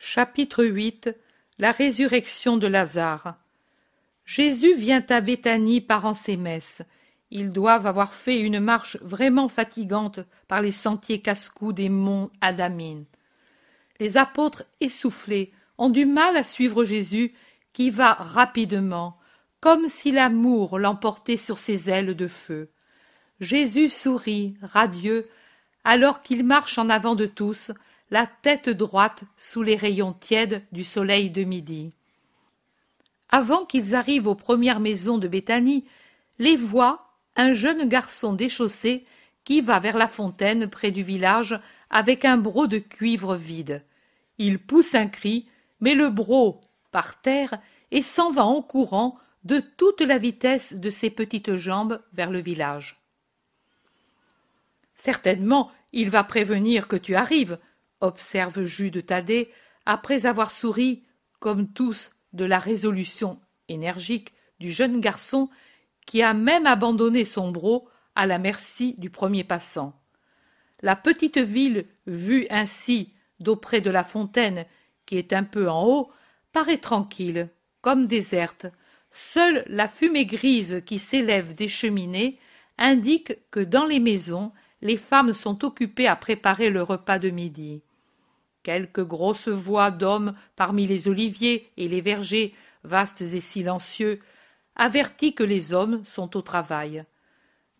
Chapitre 8. La résurrection de Lazare. Jésus vient à Béthanie parant ses messes. Ils doivent avoir fait une marche vraiment fatigante par les sentiers casse-cou des monts Adamine. Les apôtres, essoufflés, ont du mal à suivre Jésus, qui va rapidement, comme si l'amour l'emportait sur ses ailes de feu. Jésus sourit, radieux, alors qu'il marche en avant de tous, la tête droite sous les rayons tièdes du soleil de midi. Avant qu'ils arrivent aux premières maisons de Béthanie, les voit un jeune garçon déchaussé qui va vers la fontaine près du village avec un broc de cuivre vide. Il pousse un cri, met le broc par terre et s'en va en courant de toute la vitesse de ses petites jambes vers le village. Certainement, il va prévenir que tu arrives, observe Jude Thaddée, après avoir souri, comme tous, de la résolution énergique du jeune garçon qui a même abandonné son broc à la merci du premier passant. La petite ville, vue ainsi d'auprès de la fontaine, qui est un peu en haut, paraît tranquille, comme déserte. Seule la fumée grise qui s'élève des cheminées indique que dans les maisons, les femmes sont occupées à préparer le repas de midi. Quelques grosses voix d'hommes parmi les oliviers et les vergers, vastes et silencieux, avertit que les hommes sont au travail.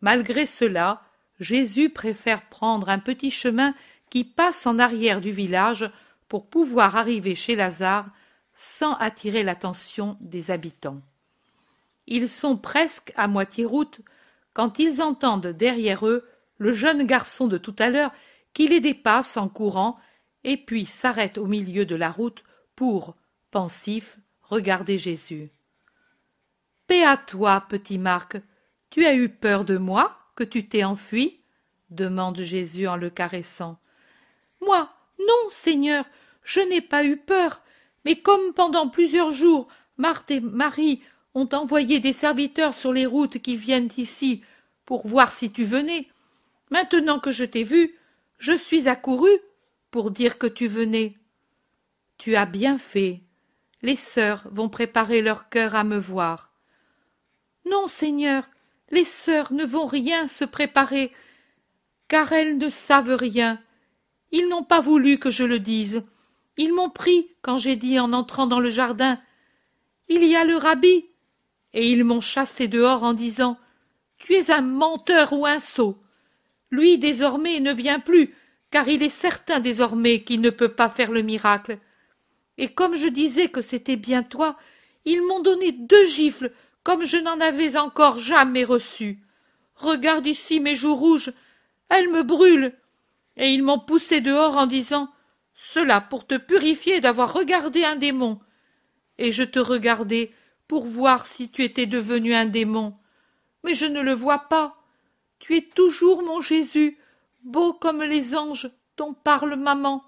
Malgré cela, Jésus préfère prendre un petit chemin qui passe en arrière du village pour pouvoir arriver chez Lazare sans attirer l'attention des habitants. Ils sont presque à moitié route quand ils entendent derrière eux le jeune garçon de tout à l'heure qui les dépasse en courant et puis s'arrête au milieu de la route pour, pensif, regarder Jésus. « Paix à toi, petit Marc, tu as eu peur de moi, que tu t'es enfui ?» demande Jésus en le caressant. « Moi, non, Seigneur, je n'ai pas eu peur, mais comme pendant plusieurs jours, Marthe et Marie ont envoyé des serviteurs sur les routes qui viennent ici pour voir si tu venais, maintenant que je t'ai vu, je suis accouru pour dire que tu venais. Tu as bien fait. Les sœurs vont préparer leur cœur à me voir. Non, Seigneur, les sœurs ne vont rien se préparer, car elles ne savent rien. Ils n'ont pas voulu que je le dise. Ils m'ont pris quand j'ai dit en entrant dans le jardin « Il y a le rabbi !» et ils m'ont chassé dehors en disant « Tu es un menteur ou un sot !» Lui, désormais, ne vient plus, car il est certain désormais qu'il ne peut pas faire le miracle. Et comme je disais que c'était bien toi, ils m'ont donné 2 gifles, comme je n'en avais encore jamais reçu. Regarde ici mes joues rouges, elles me brûlent. Et ils m'ont poussé dehors en disant « Cela pour te purifier d'avoir regardé un démon. » Et je te regardais pour voir si tu étais devenu un démon. Mais je ne le vois pas. Tu es toujours mon Jésus, beau comme les anges dont parle maman.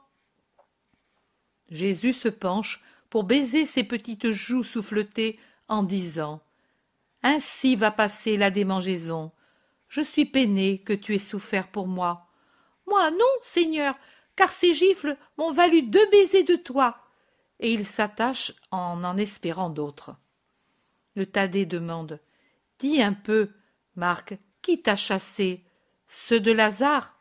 Jésus se penche pour baiser ses petites joues souffletées en disant « Ainsi va passer la démangeaison. Je suis peiné que tu aies souffert pour moi. Moi non, Seigneur, car ces gifles m'ont valu 2 baisers de toi. » Et il s'attache en espérant d'autres. Le Thaddée demande « Dis un peu, Marc, qui t'a chassé? Ceux de Lazare? »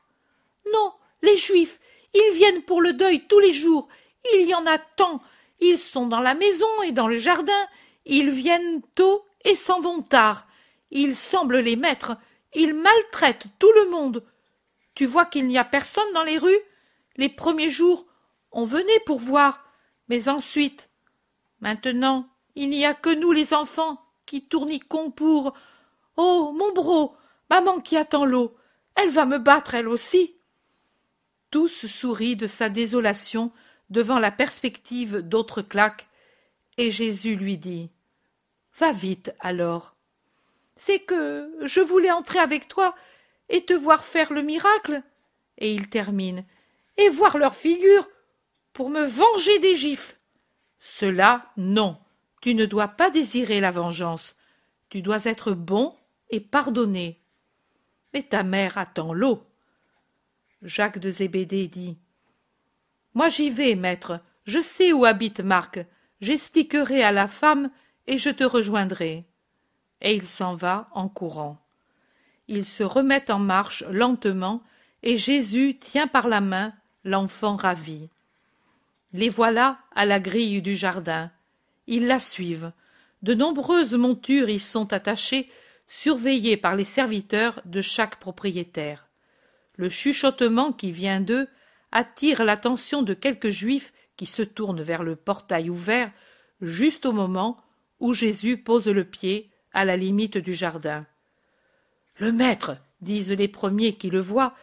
Non, les Juifs, ils viennent pour le deuil tous les jours. Il y en a tant. Ils sont dans la maison et dans le jardin. Ils viennent tôt et s'en vont tard. Ils semblent les maîtres. Ils maltraitent tout le monde. Tu vois qu'il n'y a personne dans les rues? Les premiers jours, on venait pour voir. Mais ensuite, maintenant, il n'y a que nous les enfants qui tourniquons pour... Oh, mon broc, maman qui attend l'eau, elle va me battre elle aussi. Tous sourient de sa désolation devant la perspective d'autres claques, et Jésus lui dit « Va vite alors. » C'est que je voulais entrer avec toi et te voir faire le miracle, et il termine, et voir leur figure pour me venger des gifles. Cela, non, tu ne dois pas désirer la vengeance. Tu dois être bon et pardonner. Mais ta mère attend l'eau. Jacques de Zébédée dit « Moi j'y vais, maître, Je sais où habite Marc, j'expliquerai à la femme et je te rejoindrai. » Et il s'en va en courant. Ils se remettent en marche lentement et Jésus tient par la main l'enfant ravi. Les voilà à la grille du jardin. Ils la suivent. De nombreuses montures y sont attachées, surveillées par les serviteurs de chaque propriétaire. Le chuchotement qui vient d'eux attire l'attention de quelques juifs qui se tournent vers le portail ouvert juste au moment où Jésus pose le pied à la limite du jardin. « Le maître !» disent les premiers qui le voient,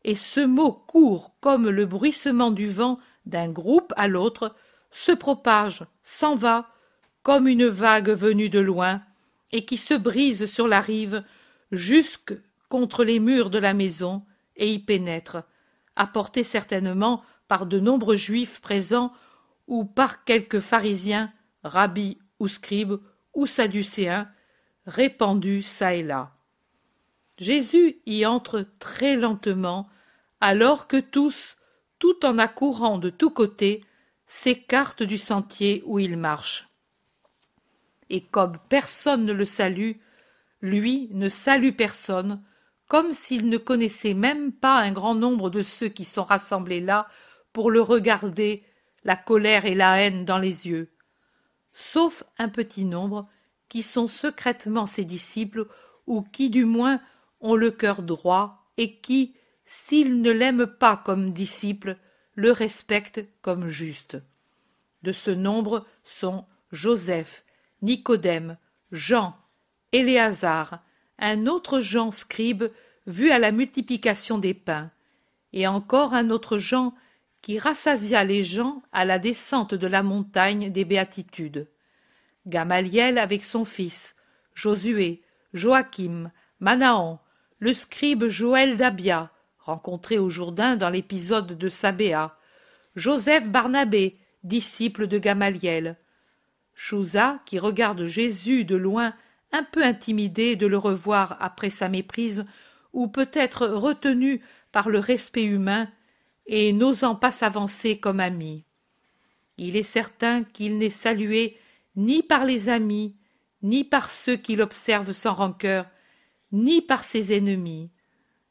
et ce mot court comme le bruissement du vent d'un groupe à l'autre, se propage, s'en va, comme une vague venue de loin, et qui se brise sur la rive jusque contre les murs de la maison et y pénètre, apporté certainement par de nombreux juifs présents ou par quelques pharisiens, rabbis ou scribes ou sadducéens, répandus çà et là. Jésus y entre très lentement, alors que tous, tout en accourant de tous côtés, s'écartent du sentier où il marche. Et comme personne ne le salue, lui ne salue personne, comme s'il ne connaissait même pas un grand nombre de ceux qui sont rassemblés là pour le regarder, la colère et la haine dans les yeux, sauf un petit nombre qui sont secrètement ses disciples ou qui du moins ont le cœur droit et qui, s'ils ne l'aiment pas comme disciple, le respectent comme juste. De ce nombre sont Joseph, Nicodème, Jean, Éléazar, un autre Jean scribe vu à la multiplication des pains, et encore un autre Jean qui rassasia les gens à la descente de la montagne des béatitudes. Gamaliel avec son fils, Josué, Joachim, Manahan, le scribe Joël d'Abia, rencontré au Jourdain dans l'épisode de Sabéa, Joseph Barnabé, disciple de Gamaliel, Chouza, qui regarde Jésus de loin, un peu intimidé de le revoir après sa méprise, ou peut-être retenu par le respect humain, et n'osant pas s'avancer comme ami. Il est certain qu'il n'est salué ni par les amis, ni par ceux qui l'observent sans rancœur, ni par ses ennemis.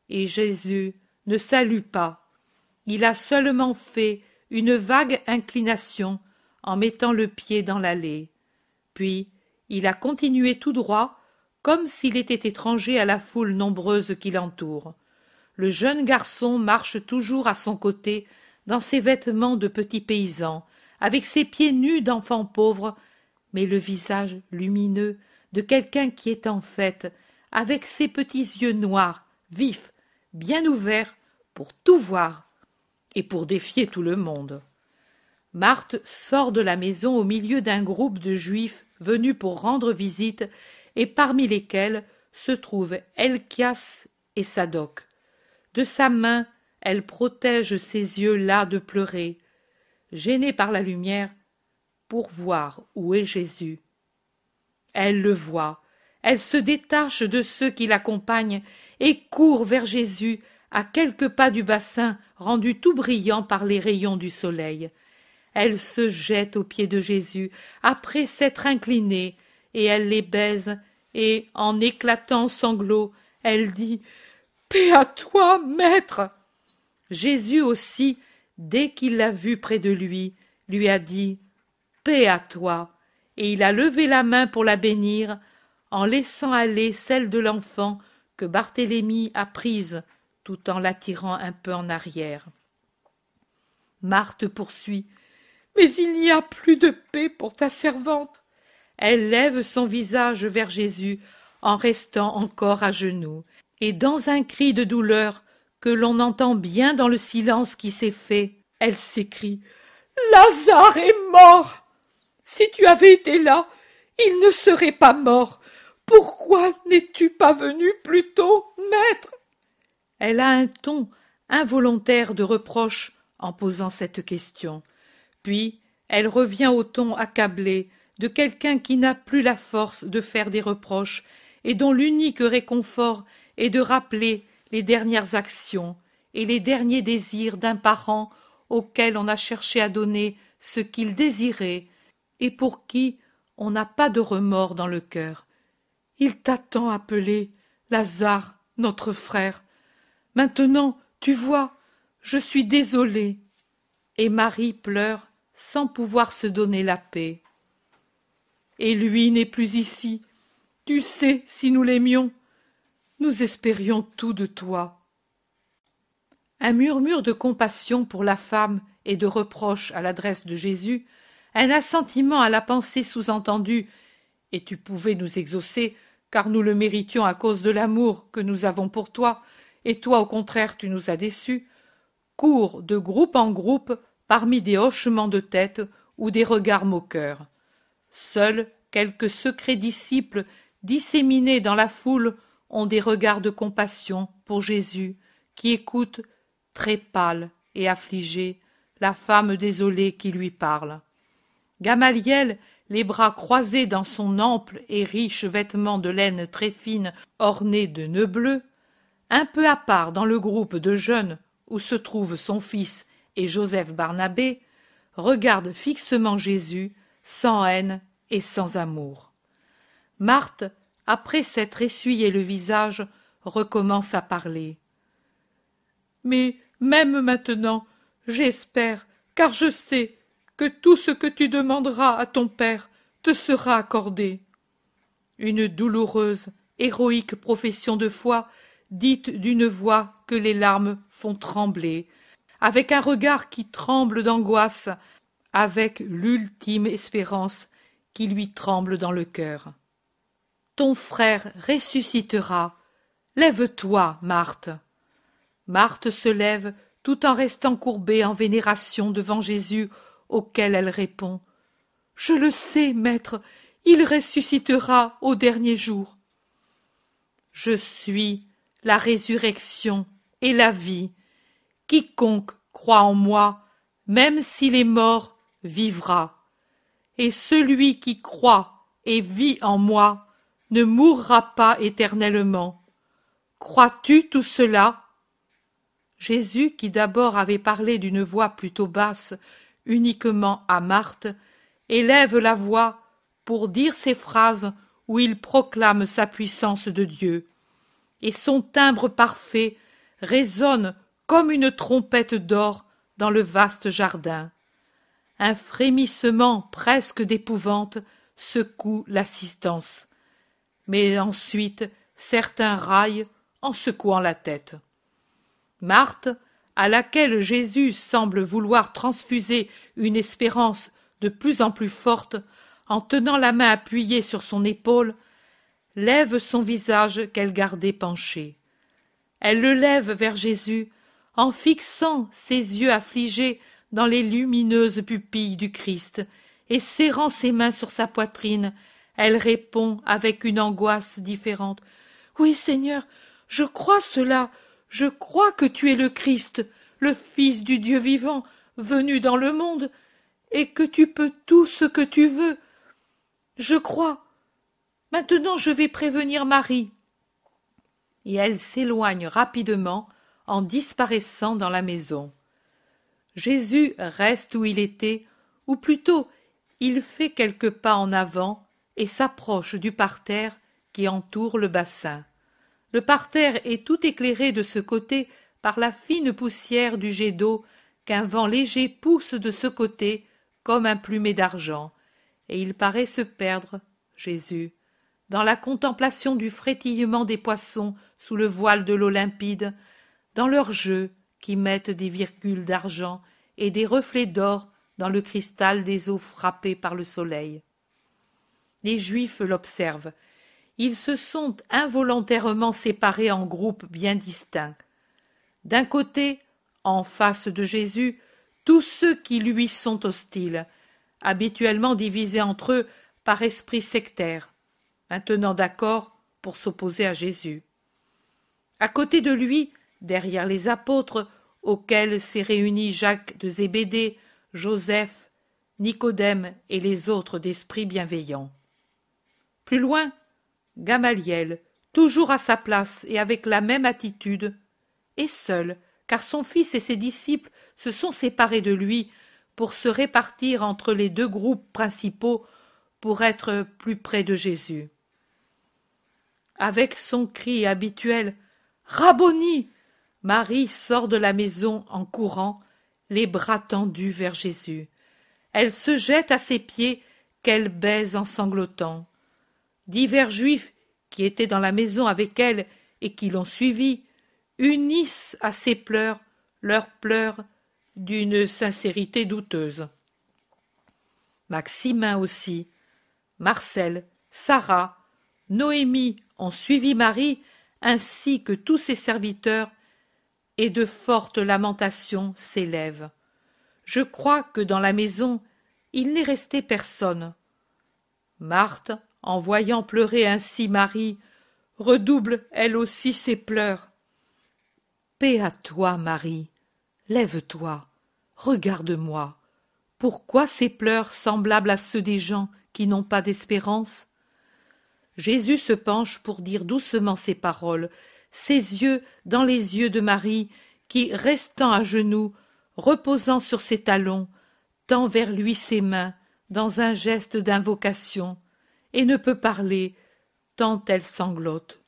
Et Jésus ne salue pas. Il a seulement fait une vague inclination en mettant le pied dans l'allée. Puis il a continué tout droit, comme s'il était étranger à la foule nombreuse qui l'entoure. Le jeune garçon marche toujours à son côté, dans ses vêtements de petit paysan, avec ses pieds nus d'enfant pauvre, mais le visage lumineux de quelqu'un qui est en fête, avec ses petits yeux noirs, vifs, bien ouverts, pour tout voir et pour défier tout le monde. Marthe sort de la maison au milieu d'un groupe de juifs venus pour rendre visite, et parmi lesquels se trouvent Helkias et Sadoc. De sa main, elle protège ses yeux las de pleurer, gênée par la lumière, pour voir où est Jésus. Elle le voit, elle se détache de ceux qui l'accompagnent et court vers Jésus à quelques pas du bassin rendu tout brillant par les rayons du soleil. Elle se jette aux pieds de Jésus après s'être inclinée, et elle les baise, et, en éclatant sanglots, elle dit « Paix à toi, maître !» Jésus aussi, dès qu'il l'a vue près de lui a dit « Paix à toi !» et il a levé la main pour la bénir, en laissant aller celle de l'enfant que Barthélemy a prise, tout en l'attirant un peu en arrière. Marthe poursuit « Mais il n'y a plus de paix pour ta servante !» Elle lève son visage vers Jésus en restant encore à genoux, et dans un cri de douleur que l'on entend bien dans le silence qui s'est fait, elle s'écrie « Lazare est mort ! Si tu avais été là, il ne serait pas mort. Pourquoi n'es-tu pas venu plus tôt, maître ?» Elle a un ton involontaire de reproche en posant cette question. Puis elle revient au ton accablé de quelqu'un qui n'a plus la force de faire des reproches et dont l'unique réconfort est de rappeler les dernières actions et les derniers désirs d'un parent auquel on a cherché à donner ce qu'il désirait et pour qui on n'a pas de remords dans le cœur. Il t'a tant appelé, Lazare, notre frère. Maintenant, tu vois, je suis désolée. Et Marie pleure sans pouvoir se donner la paix. Et lui n'est plus ici. Tu sais, si nous l'aimions, nous espérions tout de toi. Un murmure de compassion pour la femme et de reproche à l'adresse de Jésus, un assentiment à la pensée sous-entendue « Et tu pouvais nous exaucer, car nous le méritions à cause de l'amour que nous avons pour toi, et toi au contraire tu nous as déçus », court de groupe en groupe parmi des hochements de tête ou des regards moqueurs. Seuls quelques secrets disciples disséminés dans la foule ont des regards de compassion pour Jésus, qui écoute, très pâle et affligé, la femme désolée qui lui parle. Gamaliel, les bras croisés dans son ample et riche vêtement de laine très fine orné de nœuds bleus, un peu à part dans le groupe de jeunes où se trouvent son fils et Joseph Barnabé, regarde fixement Jésus, sans haine et sans amour. Marthe, après s'être essuyé le visage, recommence à parler. « Mais même maintenant, j'espère, car je sais que tout ce que tu demanderas à ton Père te sera accordé. » Une douloureuse, héroïque profession de foi, dite d'une voix que les larmes font trembler, avec un regard qui tremble d'angoisse, avec l'ultime espérance qui lui tremble dans le cœur. « Ton frère ressuscitera. Lève-toi, Marthe. » Marthe se lève tout en restant courbée en vénération devant Jésus, auquel elle répond « Je le sais, maître, il ressuscitera au dernier jour. »« Je suis la résurrection et la vie. Quiconque croit en moi, même s'il est mort, vivra. Et celui qui croit et vit en moi ne mourra pas éternellement. Crois-tu tout cela ?» Jésus, qui d'abord avait parlé d'une voix plutôt basse, uniquement à Marthe, élève la voix pour dire ces phrases où il proclame sa puissance de Dieu, et son timbre parfait résonne comme une trompette d'or dans le vaste jardin. Un frémissement presque d'épouvante secoue l'assistance, mais ensuite certains raillent en secouant la tête. Marthe, à laquelle Jésus semble vouloir transfuser une espérance de plus en plus forte, en tenant la main appuyée sur son épaule, lève son visage qu'elle gardait penché. Elle le lève vers Jésus, en fixant ses yeux affligés dans les lumineuses pupilles du Christ, et serrant ses mains sur sa poitrine, elle répond avec une angoisse différente. « Oui, Seigneur, je crois cela, je crois que tu es le Christ, le Fils du Dieu vivant, venu dans le monde, et que tu peux tout ce que tu veux. Je crois. Maintenant je vais prévenir Marie. » Et elle s'éloigne rapidement en disparaissant dans la maison. Jésus reste où il était, ou plutôt il fait quelques pas en avant et s'approche du parterre qui entoure le bassin. Le parterre est tout éclairé de ce côté par la fine poussière du jet d'eau qu'un vent léger pousse de ce côté comme un plumet d'argent, et il paraît se perdre, Jésus, dans la contemplation du frétillement des poissons sous le voile de l'eau limpide, dans leurs jeux qui mettent des virgules d'argent et des reflets d'or dans le cristal des eaux frappées par le soleil. Les Juifs l'observent. Ils se sont involontairement séparés en groupes bien distincts. D'un côté, en face de Jésus, tous ceux qui lui sont hostiles, habituellement divisés entre eux par esprit sectaire, maintenant d'accord pour s'opposer à Jésus. À côté de lui, derrière les apôtres, auxquels s'est réunis Jacques de Zébédée, Joseph, Nicodème et les autres d'esprit bienveillant. Plus loin, Gamaliel, toujours à sa place et avec la même attitude, est seul, car son fils et ses disciples se sont séparés de lui pour se répartir entre les deux groupes principaux pour être plus près de Jésus. Avec son cri habituel « Rabboni !» Marie sort de la maison en courant, les bras tendus vers Jésus. Elle se jette à ses pieds, qu'elle baise en sanglotant. Divers Juifs qui étaient dans la maison avec elle et qui l'ont suivie unissent à ses pleurs leurs pleurs d'une sincérité douteuse. Maximin aussi, Marcel, Sarah, Noémie ont suivi Marie ainsi que tous ses serviteurs, et de fortes lamentations s'élèvent. Je crois que dans la maison il n'est resté personne. Marthe, en voyant pleurer ainsi Marie, redouble elle aussi ses pleurs. Paix à toi, Marie, lève-toi, regarde-moi. Pourquoi ces pleurs semblables à ceux des gens qui n'ont pas d'espérance? Jésus se penche pour dire doucement ces paroles, ses yeux dans les yeux de Marie, qui, restant à genoux, reposant sur ses talons, tend vers lui ses mains dans un geste d'invocation, et ne peut parler, tant elle sanglote.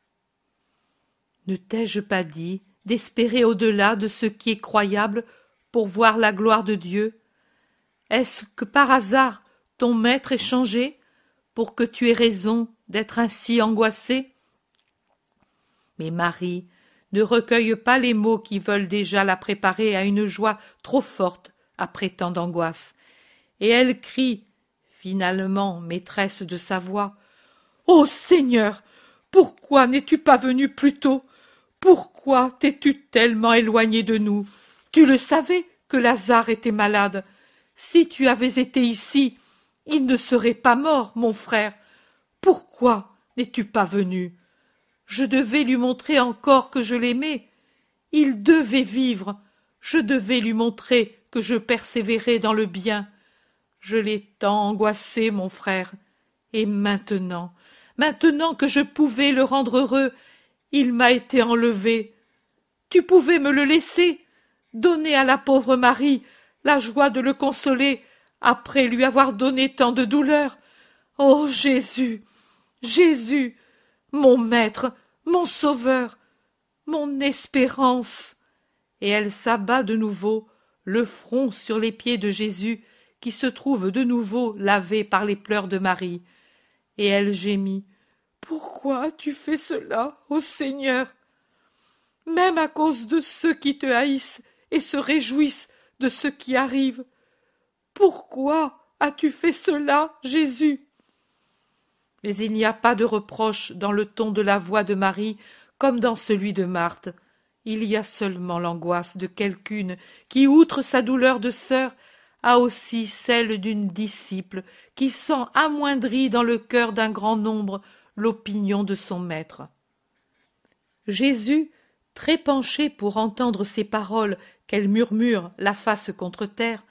Ne t'ai-je pas dit d'espérer au-delà de ce qui est croyable pour voir la gloire de Dieu? Est-ce que par hasard ton maître est changé, pour que tu aies raison d'être ainsi angoissée? Mais Marie ne recueille pas les mots qui veulent déjà la préparer à une joie trop forte après tant d'angoisse, et elle crie, finalement maîtresse de sa voix, « Ô Seigneur, pourquoi n'es-tu pas venu plus tôt? Pourquoi t'es-tu tellement éloigné de nous? Tu le savais que Lazare était malade. Si tu avais été ici, il ne serait pas mort, mon frère. Pourquoi n'es-tu pas venu? Je devais lui montrer encore que je l'aimais. Il devait vivre. Je devais lui montrer que je persévérais dans le bien. Je l'ai tant angoissé, mon frère. Et maintenant que je pouvais le rendre heureux, il m'a été enlevé. Tu pouvais me le laisser, donner à la pauvre Marie la joie de le consoler après lui avoir donné tant de douleur. Ô Jésus, Jésus, mon maître, mon sauveur, mon espérance. Et elle s'abat de nouveau, le front sur les pieds de Jésus, qui se trouve de nouveau lavé par les pleurs de Marie. Et elle gémit. Pourquoi as-tu fait cela, ô Seigneur? Même à cause de ceux qui te haïssent et se réjouissent de ce qui arrive. Pourquoi as-tu fait cela, Jésus? Mais il n'y a pas de reproche dans le ton de la voix de Marie comme dans celui de Marthe. Il y a seulement l'angoisse de quelqu'une qui, outre sa douleur de sœur, a aussi celle d'une disciple qui sent amoindrie dans le cœur d'un grand nombre l'opinion de son maître. Jésus, très penché pour entendre ces paroles qu'elle murmure la face contre terre,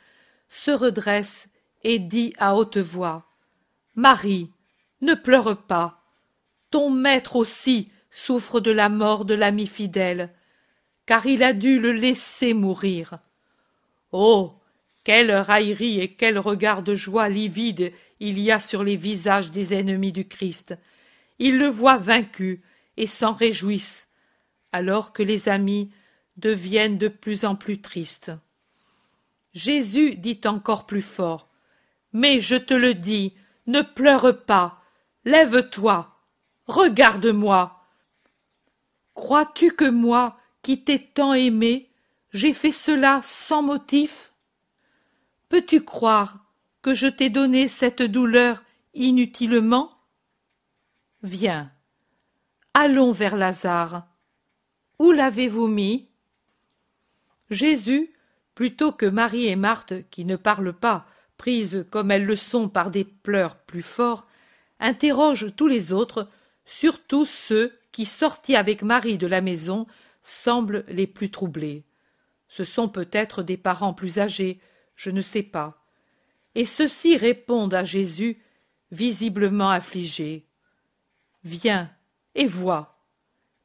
se redresse et dit à haute voix, « Marie, ne pleure pas. Ton maître aussi souffre de la mort de l'ami fidèle, car il a dû le laisser mourir. Oh, quelle raillerie et quel regard de joie livide il y a sur les visages des ennemis du Christ. Ils le voient vaincu et s'en réjouissent, alors que les amis deviennent de plus en plus tristes. » Jésus dit encore plus fort, « Mais je te le dis, ne pleure pas, lève-toi, regarde-moi. Crois-tu que moi, qui t'ai tant aimé, j'ai fait cela sans motif? Peux-tu croire que je t'ai donné cette douleur inutilement? Viens, allons vers Lazare. Où l'avez-vous mis? » Jésus, plutôt que Marie et Marthe, qui ne parlent pas, prises comme elles le sont par des pleurs plus forts, interroge tous les autres, surtout ceux qui, sortis avec Marie de la maison, semblent les plus troublés. Ce sont peut-être des parents plus âgés, je ne sais pas. Et ceux-ci répondent à Jésus, visiblement affligés. « Viens et vois. »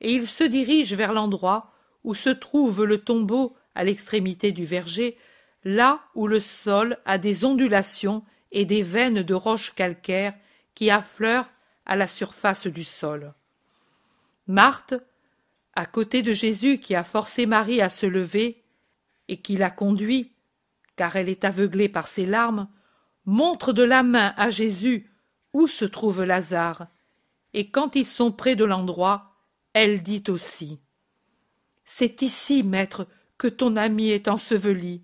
Et ils se dirigent vers l'endroit où se trouve le tombeau à l'extrémité du verger, là où le sol a des ondulations et des veines de roches calcaires qui affleurent à la surface du sol. Marthe, à côté de Jésus qui a forcé Marie à se lever et qui l'a conduit, car elle est aveuglée par ses larmes, montre de la main à Jésus où se trouve Lazare, et quand ils sont près de l'endroit, elle dit aussi « C'est ici, maître, que ton ami est enseveli »,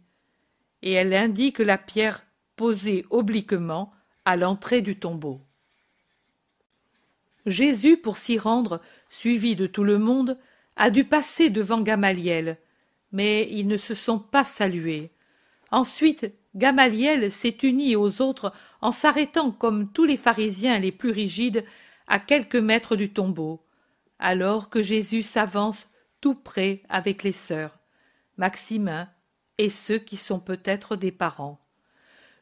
et elle indique la pierre posée obliquement à l'entrée du tombeau. Jésus, pour s'y rendre, suivi de tout le monde, a dû passer devant Gamaliel, mais ils ne se sont pas salués. Ensuite, Gamaliel s'est uni aux autres en s'arrêtant comme tous les pharisiens les plus rigides à quelques mètres du tombeau, alors que Jésus s'avance tout près avec les sœurs, Maximin et ceux qui sont peut-être des parents.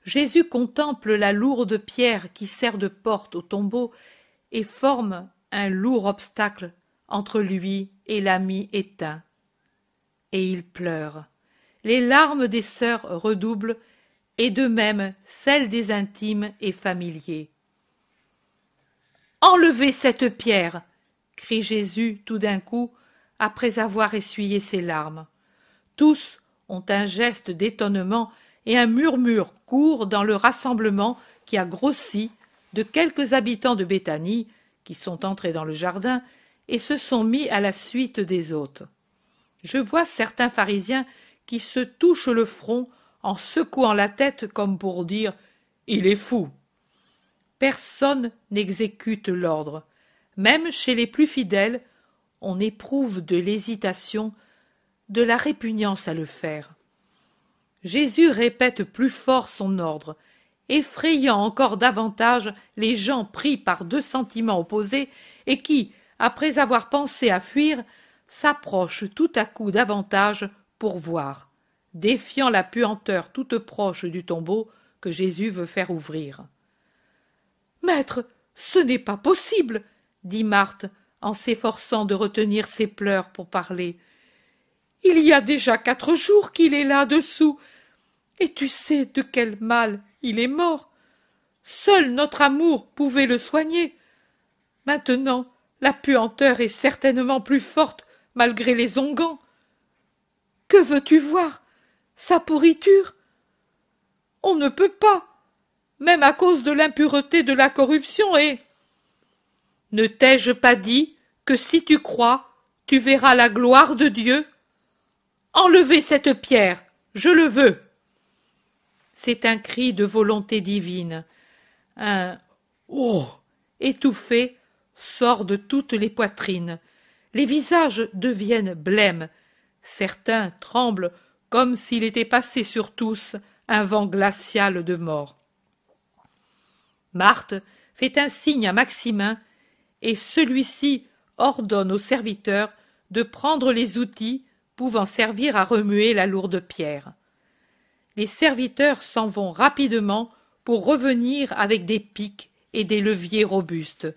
Jésus contemple la lourde pierre qui sert de porte au tombeau et forme un lourd obstacle entre lui et l'ami éteint. Et il pleure. Les larmes des sœurs redoublent, et de même celles des intimes et familiers. « Enlevez cette pierre !» crie Jésus tout d'un coup, après avoir essuyé ses larmes. Tous ont un geste d'étonnement et un murmure court dans le rassemblement qui a grossi de quelques habitants de Béthanie qui sont entrés dans le jardin et se sont mis à la suite des hôtes. Je vois certains pharisiens qui se touchent le front en secouant la tête comme pour dire « Il est fou ». Personne n'exécute l'ordre. Même chez les plus fidèles, on éprouve de l'hésitation, de la répugnance à le faire. Jésus répète plus fort son ordre, effrayant encore davantage les gens pris par deux sentiments opposés et qui, après avoir pensé à fuir, s'approchent tout à coup davantage pour voir, défiant la puanteur toute proche du tombeau que Jésus veut faire ouvrir. « Maître, ce n'est pas possible !» dit Marthe, en s'efforçant de retenir ses pleurs pour parler. « Il y a déjà 4 jours qu'il est là-dessous, et tu sais de quel mal il est mort. Seul notre amour pouvait le soigner. Maintenant, la puanteur est certainement plus forte malgré les onguents. Que veux-tu voir? Sa pourriture? On ne peut pas, même à cause de l'impureté de la corruption et... Ne t'ai-je pas dit que si tu crois, tu verras la gloire de Dieu? Enlevez cette pierre, je le veux. C'est un cri de volonté divine. Un « Oh » étouffé sort de toutes les poitrines. Les visages deviennent blêmes. Certains tremblent comme s'il était passé sur tous un vent glacial de mort. Marthe fait un signe à Maximin et celui-ci ordonne au serviteur de prendre les outils pouvant servir à remuer la lourde pierre. Les serviteurs s'en vont rapidement pour revenir avec des pics et des leviers robustes.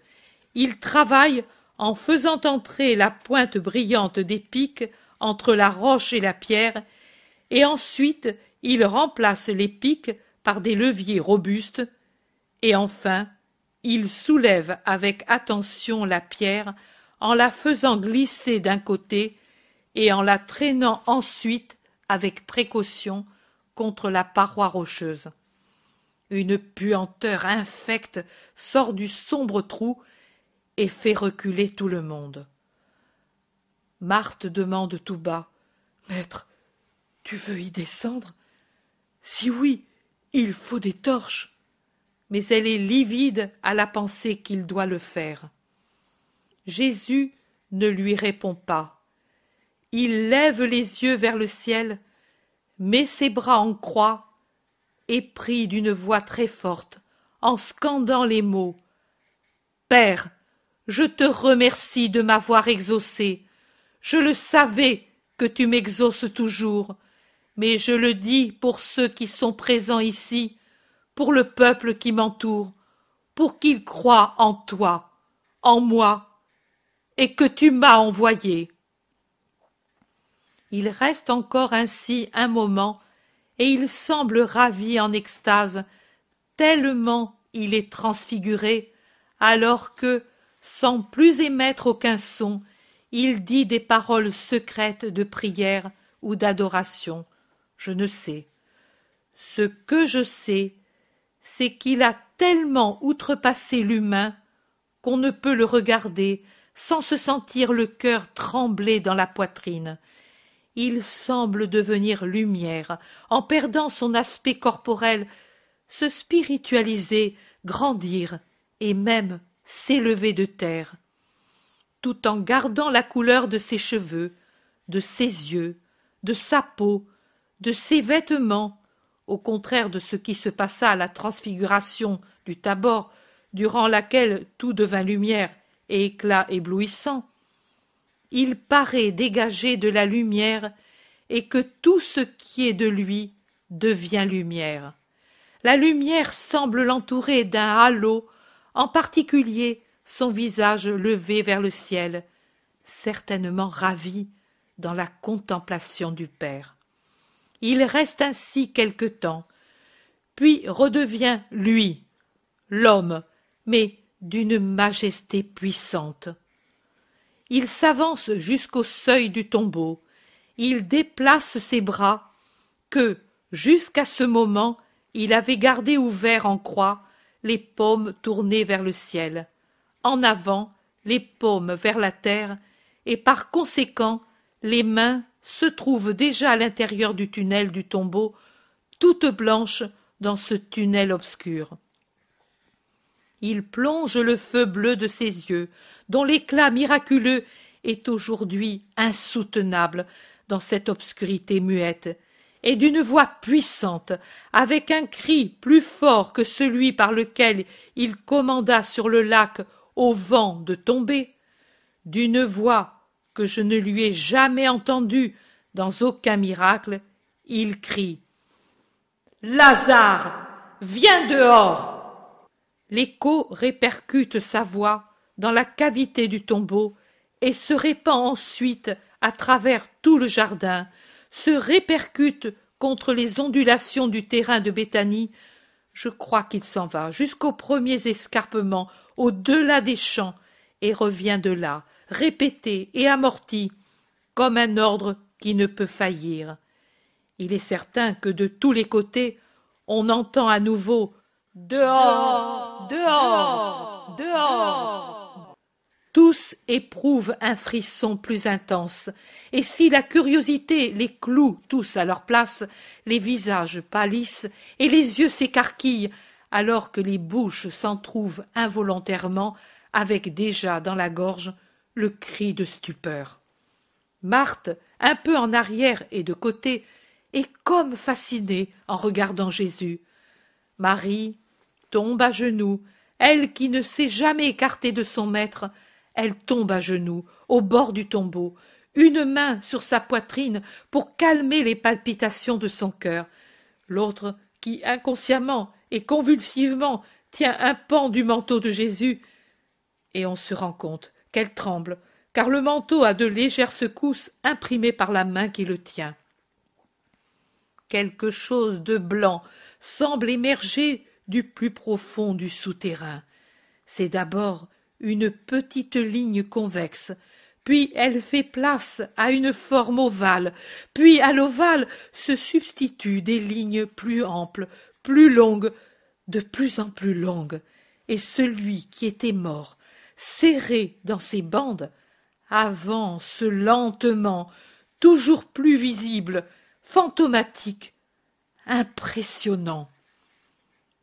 Ils travaillent en faisant entrer la pointe brillante des pics entre la roche et la pierre, et ensuite ils remplacent les pics par des leviers robustes, et enfin ils soulèvent avec attention la pierre en la faisant glisser d'un côté et en la traînant ensuite avec précaution contre la paroi rocheuse. Une puanteur infecte sort du sombre trou et fait reculer tout le monde. Marthe demande tout bas « Maître, tu veux y descendre? Si oui, il faut des torches. » Mais elle est livide à la pensée qu'il doit le faire. Jésus ne lui répond pas. Il lève les yeux vers le ciel, met ses bras en croix et prie d'une voix très forte, en scandant les mots « Père, je te remercie de m'avoir exaucé. Je le savais que tu m'exauces toujours, mais je le dis pour ceux qui sont présents ici, pour le peuple qui m'entoure, pour qu'ils croient en toi, en moi, et que tu m'as envoyé. » Il reste encore ainsi un moment, et il semble ravi en extase, tellement il est transfiguré, alors que, sans plus émettre aucun son, il dit des paroles secrètes de prière ou d'adoration. Je ne sais. Ce que je sais, c'est qu'il a tellement outrepassé l'humain qu'on ne peut le regarder sans se sentir le cœur trembler dans la poitrine. Il semble devenir lumière, en perdant son aspect corporel, se spiritualiser, grandir, et même s'élever de terre, tout en gardant la couleur de ses cheveux, de ses yeux, de sa peau, de ses vêtements, au contraire de ce qui se passa à la transfiguration du Tabor, durant laquelle tout devint lumière et éclat éblouissant. Il paraît dégager de la lumière et que tout ce qui est de lui devient lumière. La lumière semble l'entourer d'un halo, en particulier son visage levé vers le ciel, certainement ravi dans la contemplation du Père. Il reste ainsi quelque temps, puis redevient lui, l'homme, mais d'une majesté puissante. Il s'avance jusqu'au seuil du tombeau, il déplace ses bras, que, jusqu'à ce moment, il avait gardés ouverts en croix, les paumes tournées vers le ciel, en avant, les paumes vers la terre, et par conséquent, les mains se trouvent déjà à l'intérieur du tunnel du tombeau, toutes blanches dans ce tunnel obscur. Il plonge le feu bleu de ses yeux, dont l'éclat miraculeux est aujourd'hui insoutenable dans cette obscurité muette, et d'une voix puissante, avec un cri plus fort que celui par lequel il commanda sur le lac au vent de tomber, d'une voix que je ne lui ai jamais entendue dans aucun miracle, il crie « Lazare, viens dehors !» L'écho répercute sa voix dans la cavité du tombeau et se répand ensuite à travers tout le jardin, se répercute contre les ondulations du terrain de Béthanie. Je crois qu'il s'en va jusqu'aux premiers escarpements, au-delà des champs, et revient de là, répété et amorti, comme un ordre qui ne peut faillir. Il est certain que de tous les côtés, on entend à nouveau « Dehors, dehors, dehors !» Tous éprouvent un frisson plus intense, et si la curiosité les cloue tous à leur place, les visages pâlissent et les yeux s'écarquillent, alors que les bouches s'entrouvent involontairement, avec déjà dans la gorge le cri de stupeur. Marthe, un peu en arrière et de côté, est comme fascinée en regardant Jésus. Marie tombe à genoux, elle qui ne s'est jamais écartée de son maître, elle tombe à genoux, au bord du tombeau, une main sur sa poitrine pour calmer les palpitations de son cœur, l'autre qui, inconsciemment et convulsivement, tient un pan du manteau de Jésus, et on se rend compte qu'elle tremble, car le manteau a de légères secousses imprimées par la main qui le tient. Quelque chose de blanc semble émerger du plus profond du souterrain. C'est d'abord une petite ligne convexe, puis elle fait place à une forme ovale, puis à l'ovale se substituent des lignes plus amples, plus longues, de plus en plus longues, et celui qui était mort, serré dans ses bandes, avance lentement, toujours plus visible, fantomatique, impressionnant.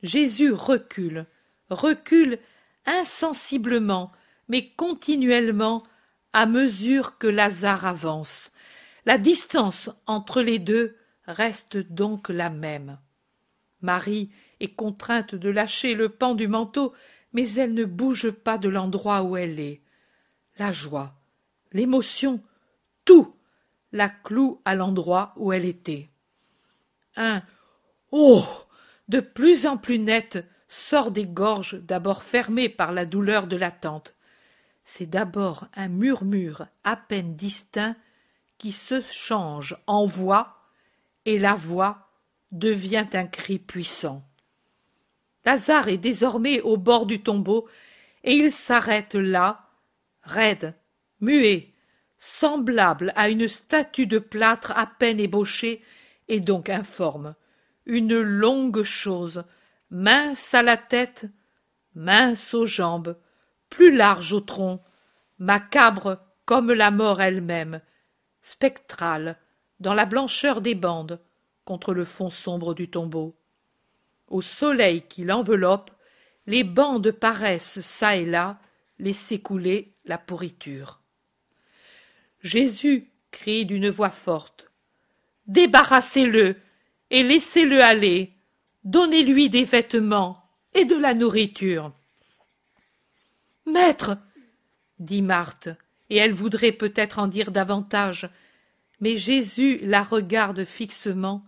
Jésus recule, recule insensiblement, mais continuellement, à mesure que Lazare avance. La distance entre les deux reste donc la même. Marie est contrainte de lâcher le pan du manteau, mais elle ne bouge pas de l'endroit où elle est. La joie, l'émotion, tout la cloue à l'endroit où elle était. Un « oh !» de plus en plus net sort des gorges d'abord fermées par la douleur de l'attente. C'est d'abord un murmure à peine distinct qui se change en voix, et la voix devient un cri puissant. Lazare est désormais au bord du tombeau, et il s'arrête là, raide, muet, semblable à une statue de plâtre à peine ébauchée et donc informe, une longue chose, mince à la tête, mince aux jambes, plus large au tronc, macabre comme la mort elle-même, spectrale dans la blancheur des bandes contre le fond sombre du tombeau. Au soleil qui l'enveloppe, les bandes paraissent çà et là laisser couler la pourriture. Jésus crie d'une voix forte: « Débarrassez-le et laissez-le aller, donnez-lui des vêtements et de la nourriture. » « Maître, dit Marthe, et elle voudrait peut-être en dire davantage, mais Jésus la regarde fixement,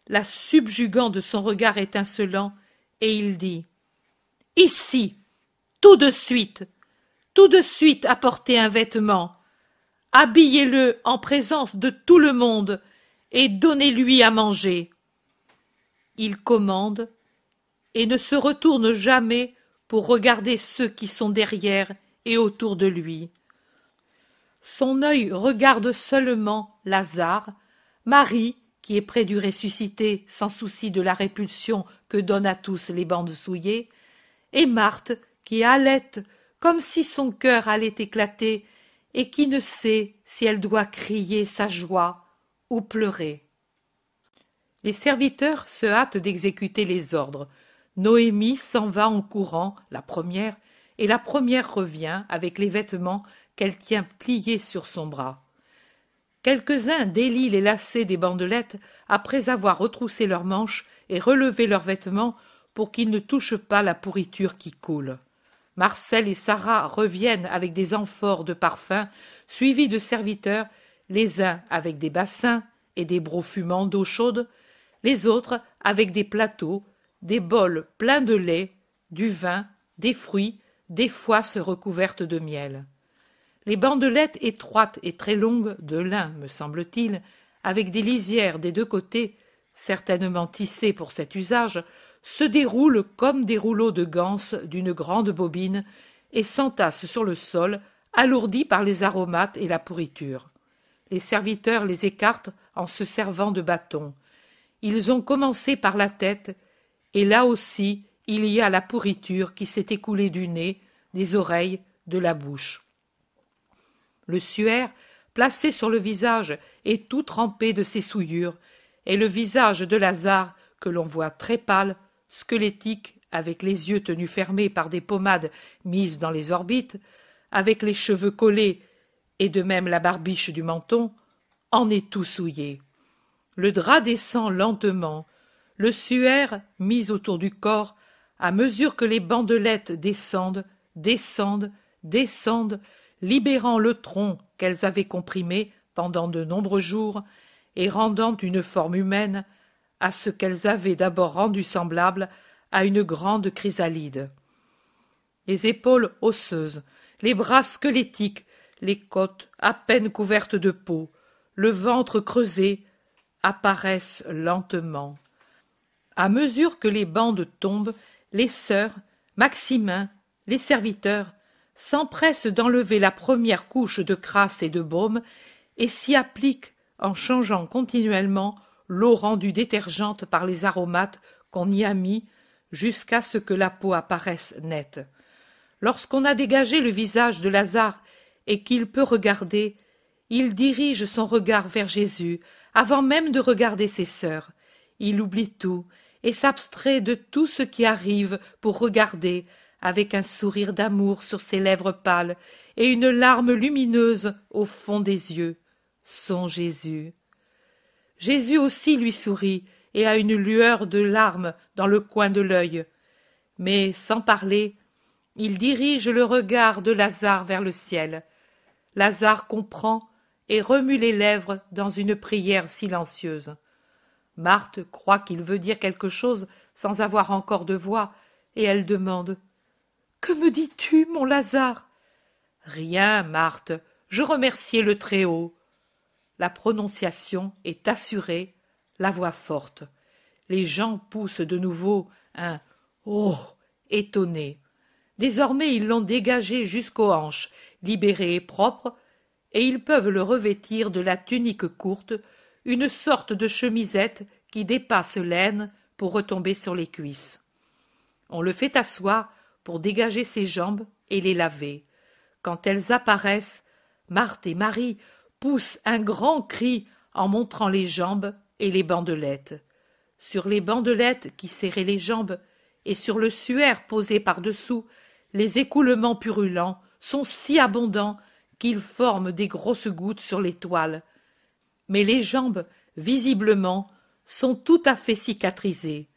la subjuguant de son regard étincelant, et il dit: « Ici, tout de suite apportez un vêtement, habillez-le en présence de tout le monde, et donnez-lui à manger. » Il commande, et ne se retourne jamais pour regarder ceux qui sont derrière et autour de lui. Son œil regarde seulement Lazare, Marie, qui est près du ressuscité sans souci de la répulsion que donnent à tous les bandes souillées, et Marthe, qui halète comme si son cœur allait éclater et qui ne sait si elle doit crier sa joie ou pleurer. Les serviteurs se hâtent d'exécuter les ordres. Noémie s'en va en courant, la première, et la première revient avec les vêtements qu'elle tient pliés sur son bras. Quelques-uns délient les lacets des bandelettes après avoir retroussé leurs manches et relevé leurs vêtements pour qu'ils ne touchent pas la pourriture qui coule. Marcel et Sarah reviennent avec des amphores de parfum, suivis de serviteurs, les uns avec des bassins et des brocs fumants d'eau chaude, les autres avec des plateaux, des bols pleins de lait, du vin, des fruits, des foisses recouvertes de miel. Les bandelettes étroites et très longues, de lin, me semble-t-il, avec des lisières des deux côtés, certainement tissées pour cet usage, se déroulent comme des rouleaux de ganse d'une grande bobine et s'entassent sur le sol, alourdis par les aromates et la pourriture. Les serviteurs les écartent en se servant de bâtons. Ils ont commencé par la tête, et là aussi il y a la pourriture qui s'est écoulée du nez, des oreilles, de la bouche. Le suaire, placé sur le visage et tout trempé de ses souillures, est le visage de Lazare que l'on voit très pâle, squelettique, avec les yeux tenus fermés par des pommades mises dans les orbites, avec les cheveux collés et de même la barbiche du menton, en est tout souillé. Le drap descend lentement, le suaire, mis autour du corps, à mesure que les bandelettes descendent, libérant le tronc qu'elles avaient comprimé pendant de nombreux jours et rendant une forme humaine à ce qu'elles avaient d'abord rendu semblable à une grande chrysalide. Les épaules osseuses, les bras squelettiques, les côtes à peine couvertes de peau, le ventre creusé, apparaissent lentement. À mesure que les bandes tombent, les sœurs, Maximin, les serviteurs, s'empressent d'enlever la première couche de crasse et de baume et s'y appliquent en changeant continuellement l'eau rendue détergente par les aromates qu'on y a mis jusqu'à ce que la peau apparaisse nette. Lorsqu'on a dégagé le visage de Lazare et qu'il peut regarder, il dirige son regard vers Jésus avant même de regarder ses sœurs. Il oublie tout et s'abstrait de tout ce qui arrive pour regarder, avec un sourire d'amour sur ses lèvres pâles et une larme lumineuse au fond des yeux, son Jésus. Jésus aussi lui sourit et a une lueur de larmes dans le coin de l'œil. Mais, sans parler, il dirige le regard de Lazare vers le ciel. Lazare comprend et remue les lèvres dans une prière silencieuse. Marthe croit qu'il veut dire quelque chose sans avoir encore de voix, et elle demande: « Que me dis-tu, mon Lazare ?» « Rien, Marthe, je remerciais le Très-Haut. » La prononciation est assurée, la voix forte. Les gens poussent de nouveau un « Oh !» étonné. Désormais ils l'ont dégagé jusqu'aux hanches, libéré et propre, et ils peuvent le revêtir de la tunique courte, une sorte de chemisette qui dépasse l'aine pour retomber sur les cuisses. On le fait asseoir pour dégager ses jambes et les laver. Quand elles apparaissent, Marthe et Marie poussent un grand cri en montrant les jambes et les bandelettes. Sur les bandelettes qui serraient les jambes et sur le suaire posé par-dessous, les écoulements purulents sont si abondants qu'ils forment des grosses gouttes sur les toiles. Mais les jambes, visiblement, sont tout à fait cicatrisées.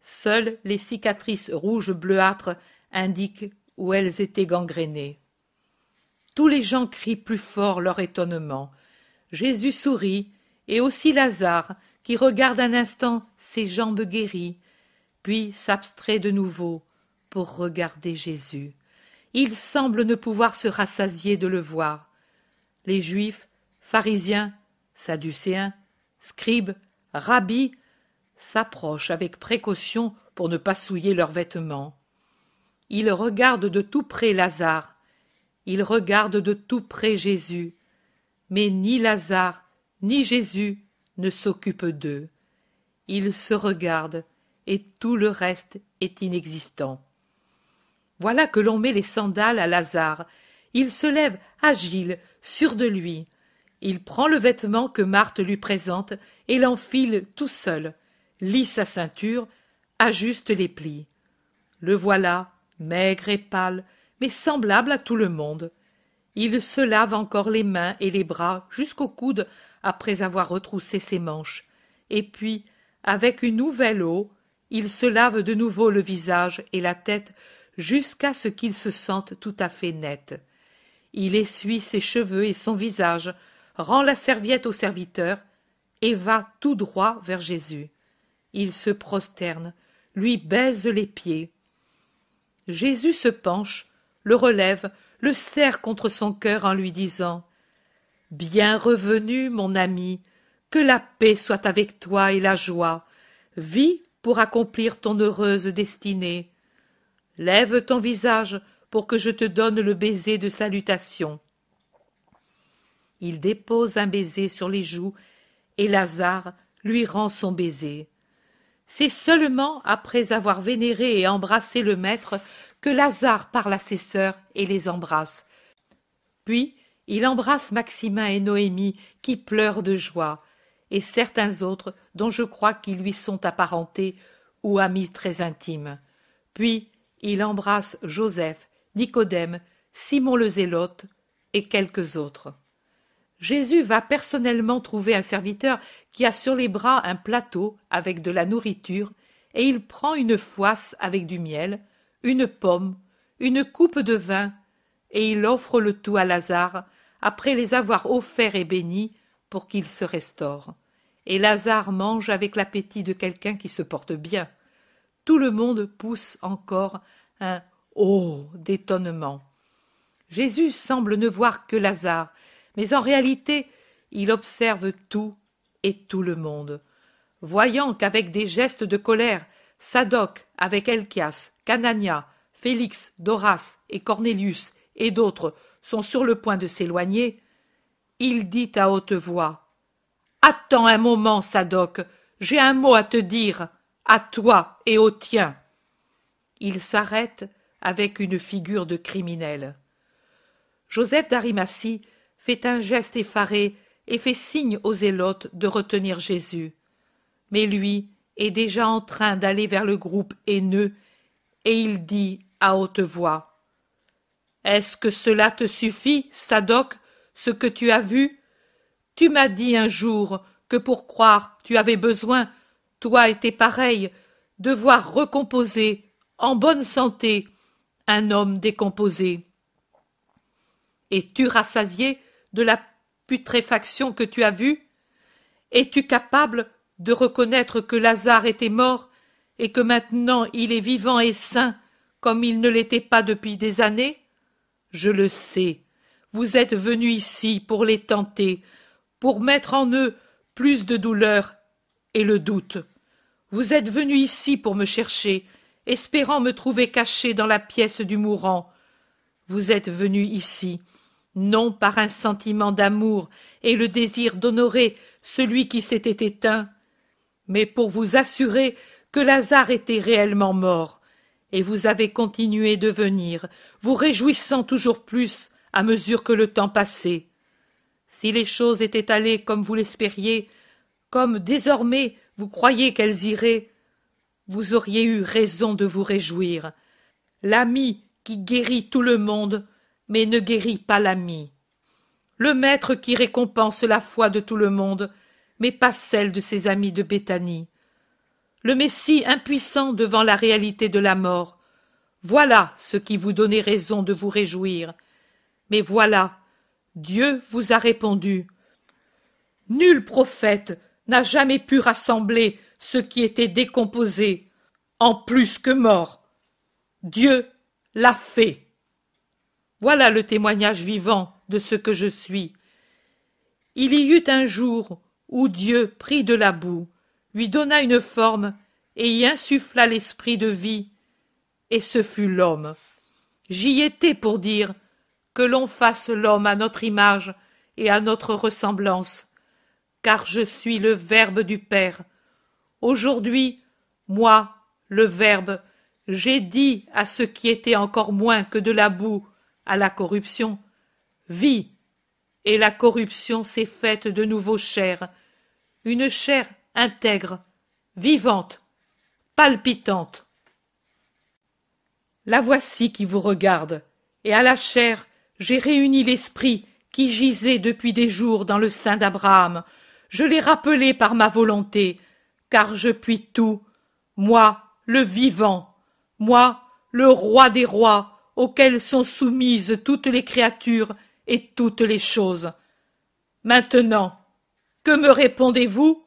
Seules les cicatrices rouges bleuâtres indiquent où elles étaient gangrénées. Tous les gens crient plus fort leur étonnement. Jésus sourit, et aussi Lazare, qui regarde un instant ses jambes guéries, puis s'abstrait de nouveau pour regarder Jésus. Il semble ne pouvoir se rassasier de le voir. Les Juifs, pharisiens, sadducéens, scribes, rabbis s'approchent avec précaution pour ne pas souiller leurs vêtements. Ils regardent de tout près Lazare, ils regardent de tout près Jésus, mais ni Lazare ni Jésus ne s'occupent d'eux. Ils se regardent et tout le reste est inexistant. Voilà que l'on met les sandales à Lazare. Il se lève agile, sûr de lui. Il prend le vêtement que Marthe lui présente et l'enfile tout seul, lie sa ceinture, ajuste les plis. Le voilà, maigre et pâle, mais semblable à tout le monde. Il se lave encore les mains et les bras jusqu'au coude après avoir retroussé ses manches, et puis, avec une nouvelle eau, il se lave de nouveau le visage et la tête jusqu'à ce qu'il se sente tout à fait net. Il essuie ses cheveux et son visage, rend la serviette au serviteur et va tout droit vers Jésus. Il se prosterne, lui baise les pieds. Jésus se penche, le relève, le serre contre son cœur en lui disant « Bien revenu, mon ami, que la paix soit avec toi et la joie. Vis pour accomplir ton heureuse destinée. Lève ton visage pour que je te donne le baiser de salutation. » Il dépose un baiser sur les joues et Lazare lui rend son baiser. C'est seulement après avoir vénéré et embrassé le maître que Lazare parle à ses sœurs et les embrasse. Puis il embrasse Maximin et Noémie qui pleurent de joie, et certains autres dont je crois qu'ils lui sont apparentés ou amis très intimes. Puis il embrasse Joseph, Nicodème, Simon le Zélote et quelques autres. Jésus va personnellement trouver un serviteur qui a sur les bras un plateau avec de la nourriture, et il prend une fouasse avec du miel, une pomme, une coupe de vin, et il offre le tout à Lazare, après les avoir offerts et bénis, pour qu'il se restaure. Et Lazare mange avec l'appétit de quelqu'un qui se porte bien. Tout le monde pousse encore un « oh » d'étonnement. Jésus semble ne voir que Lazare, mais en réalité, il observe tout et tout le monde. Voyant qu'avec des gestes de colère, Sadoc, avec Elchias, Canania, Félix, Doras et Cornélius et d'autres sont sur le point de s'éloigner, il dit à haute voix « Attends un moment, Sadoc, j'ai un mot à te dire, à toi et aux tiens. » Il s'arrête avec une figure de criminel. Joseph d'Arimathie fait un geste effaré et fait signe aux zélotes de retenir Jésus. Mais lui est déjà en train d'aller vers le groupe haineux, et il dit à haute voix « Est-ce que cela te suffit, Sadoc, ce que tu as vu? Tu m'as dit un jour que pour croire tu avais besoin, toi et tes pareils, de voir recomposer, en bonne santé, un homme décomposé. Es-tu rassasié de la putréfaction que tu as vue? Es-tu capable de reconnaître que Lazare était mort et que maintenant il est vivant et sain comme il ne l'était pas depuis des années? Je le sais, vous êtes venus ici pour les tenter, pour mettre en eux plus de douleur et le doute. Vous êtes venu ici pour me chercher, espérant me trouver caché dans la pièce du mourant. Vous êtes venu ici, non par un sentiment d'amour et le désir d'honorer celui qui s'était éteint, mais pour vous assurer que Lazare était réellement mort, et vous avez continué de venir, vous réjouissant toujours plus à mesure que le temps passait. Si les choses étaient allées comme vous l'espériez, comme désormais vous croyez qu'elles iraient, vous auriez eu raison de vous réjouir. L'ami qui guérit tout le monde, mais ne guérit pas l'ami. Le maître qui récompense la foi de tout le monde, mais pas celle de ses amis de Béthanie. Le Messie impuissant devant la réalité de la mort. Voilà ce qui vous donnait raison de vous réjouir. Mais voilà, Dieu vous a répondu. Nul prophète n'a jamais pu rassembler ce qui était décomposé, en plus que mort. Dieu l'a fait. Voilà le témoignage vivant de ce que je suis. Il y eut un jour où Dieu prit de la boue, lui donna une forme et y insuffla l'esprit de vie, et ce fut l'homme. J'y étais pour dire que l'on fasse l'homme à notre image et à notre ressemblance, car je suis le Verbe du Père. Aujourd'hui, moi, le Verbe, j'ai dit à ce qui était encore moins que de la boue, à la corruption, vis, et la corruption s'est faite de nouveau chair, une chair intègre, vivante, palpitante. La voici qui vous regarde, et à la chair j'ai réuni l'esprit qui gisait depuis des jours dans le sein d'Abraham. Je l'ai rappelé par ma volonté, car je puis tout, moi, le vivant, moi, le roi des rois, auquel sont soumises toutes les créatures et toutes les choses. Maintenant, que me répondez-vous?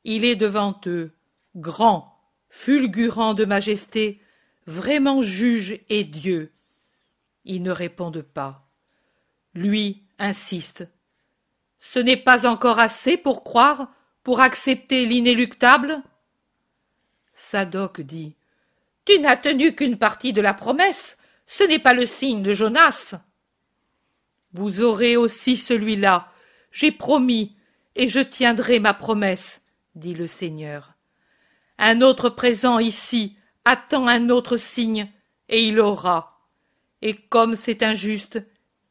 Il est devant eux, grand, fulgurant de majesté, vraiment juge et Dieu. Ils ne répondent pas. Lui insiste. Ce n'est pas encore assez pour croire, pour accepter l'inéluctable? Sadoc dit. Tu n'as tenu qu'une partie de la promesse, ce n'est pas le signe de Jonas. Vous aurez aussi celui-là, j'ai promis, et je tiendrai ma promesse, dit le Seigneur. Un autre présent ici attend un autre signe, et il aura. Et comme c'est injuste,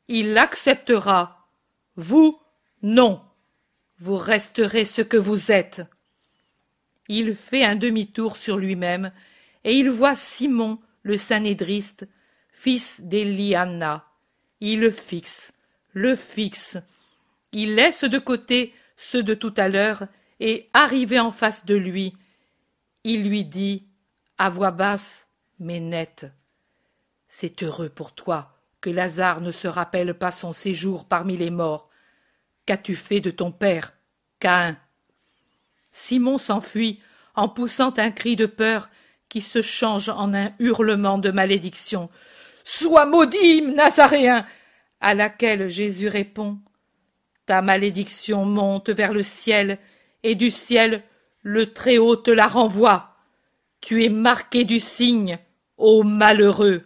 il l'acceptera. Vous, non. Vous resterez ce que vous êtes. Il fait un demi-tour sur lui-même, et il voit Simon le Sanédriste, fils d'Eliana. Il le fixe. Il laisse de côté ceux de tout à l'heure, et arrivé en face de lui, il lui dit, à voix basse, mais nette, « C'est heureux pour toi que Lazare ne se rappelle pas son séjour parmi les morts. Qu'as-tu fait de ton père, Caïn ?» Simon s'enfuit en poussant un cri de peur qui se change en un hurlement de malédiction. « Sois maudit, Nazaréen !» À laquelle Jésus répond, « Ta malédiction monte vers le ciel, et du ciel le Très-Haut te la renvoie. Tu es marqué du signe, ô malheureux !»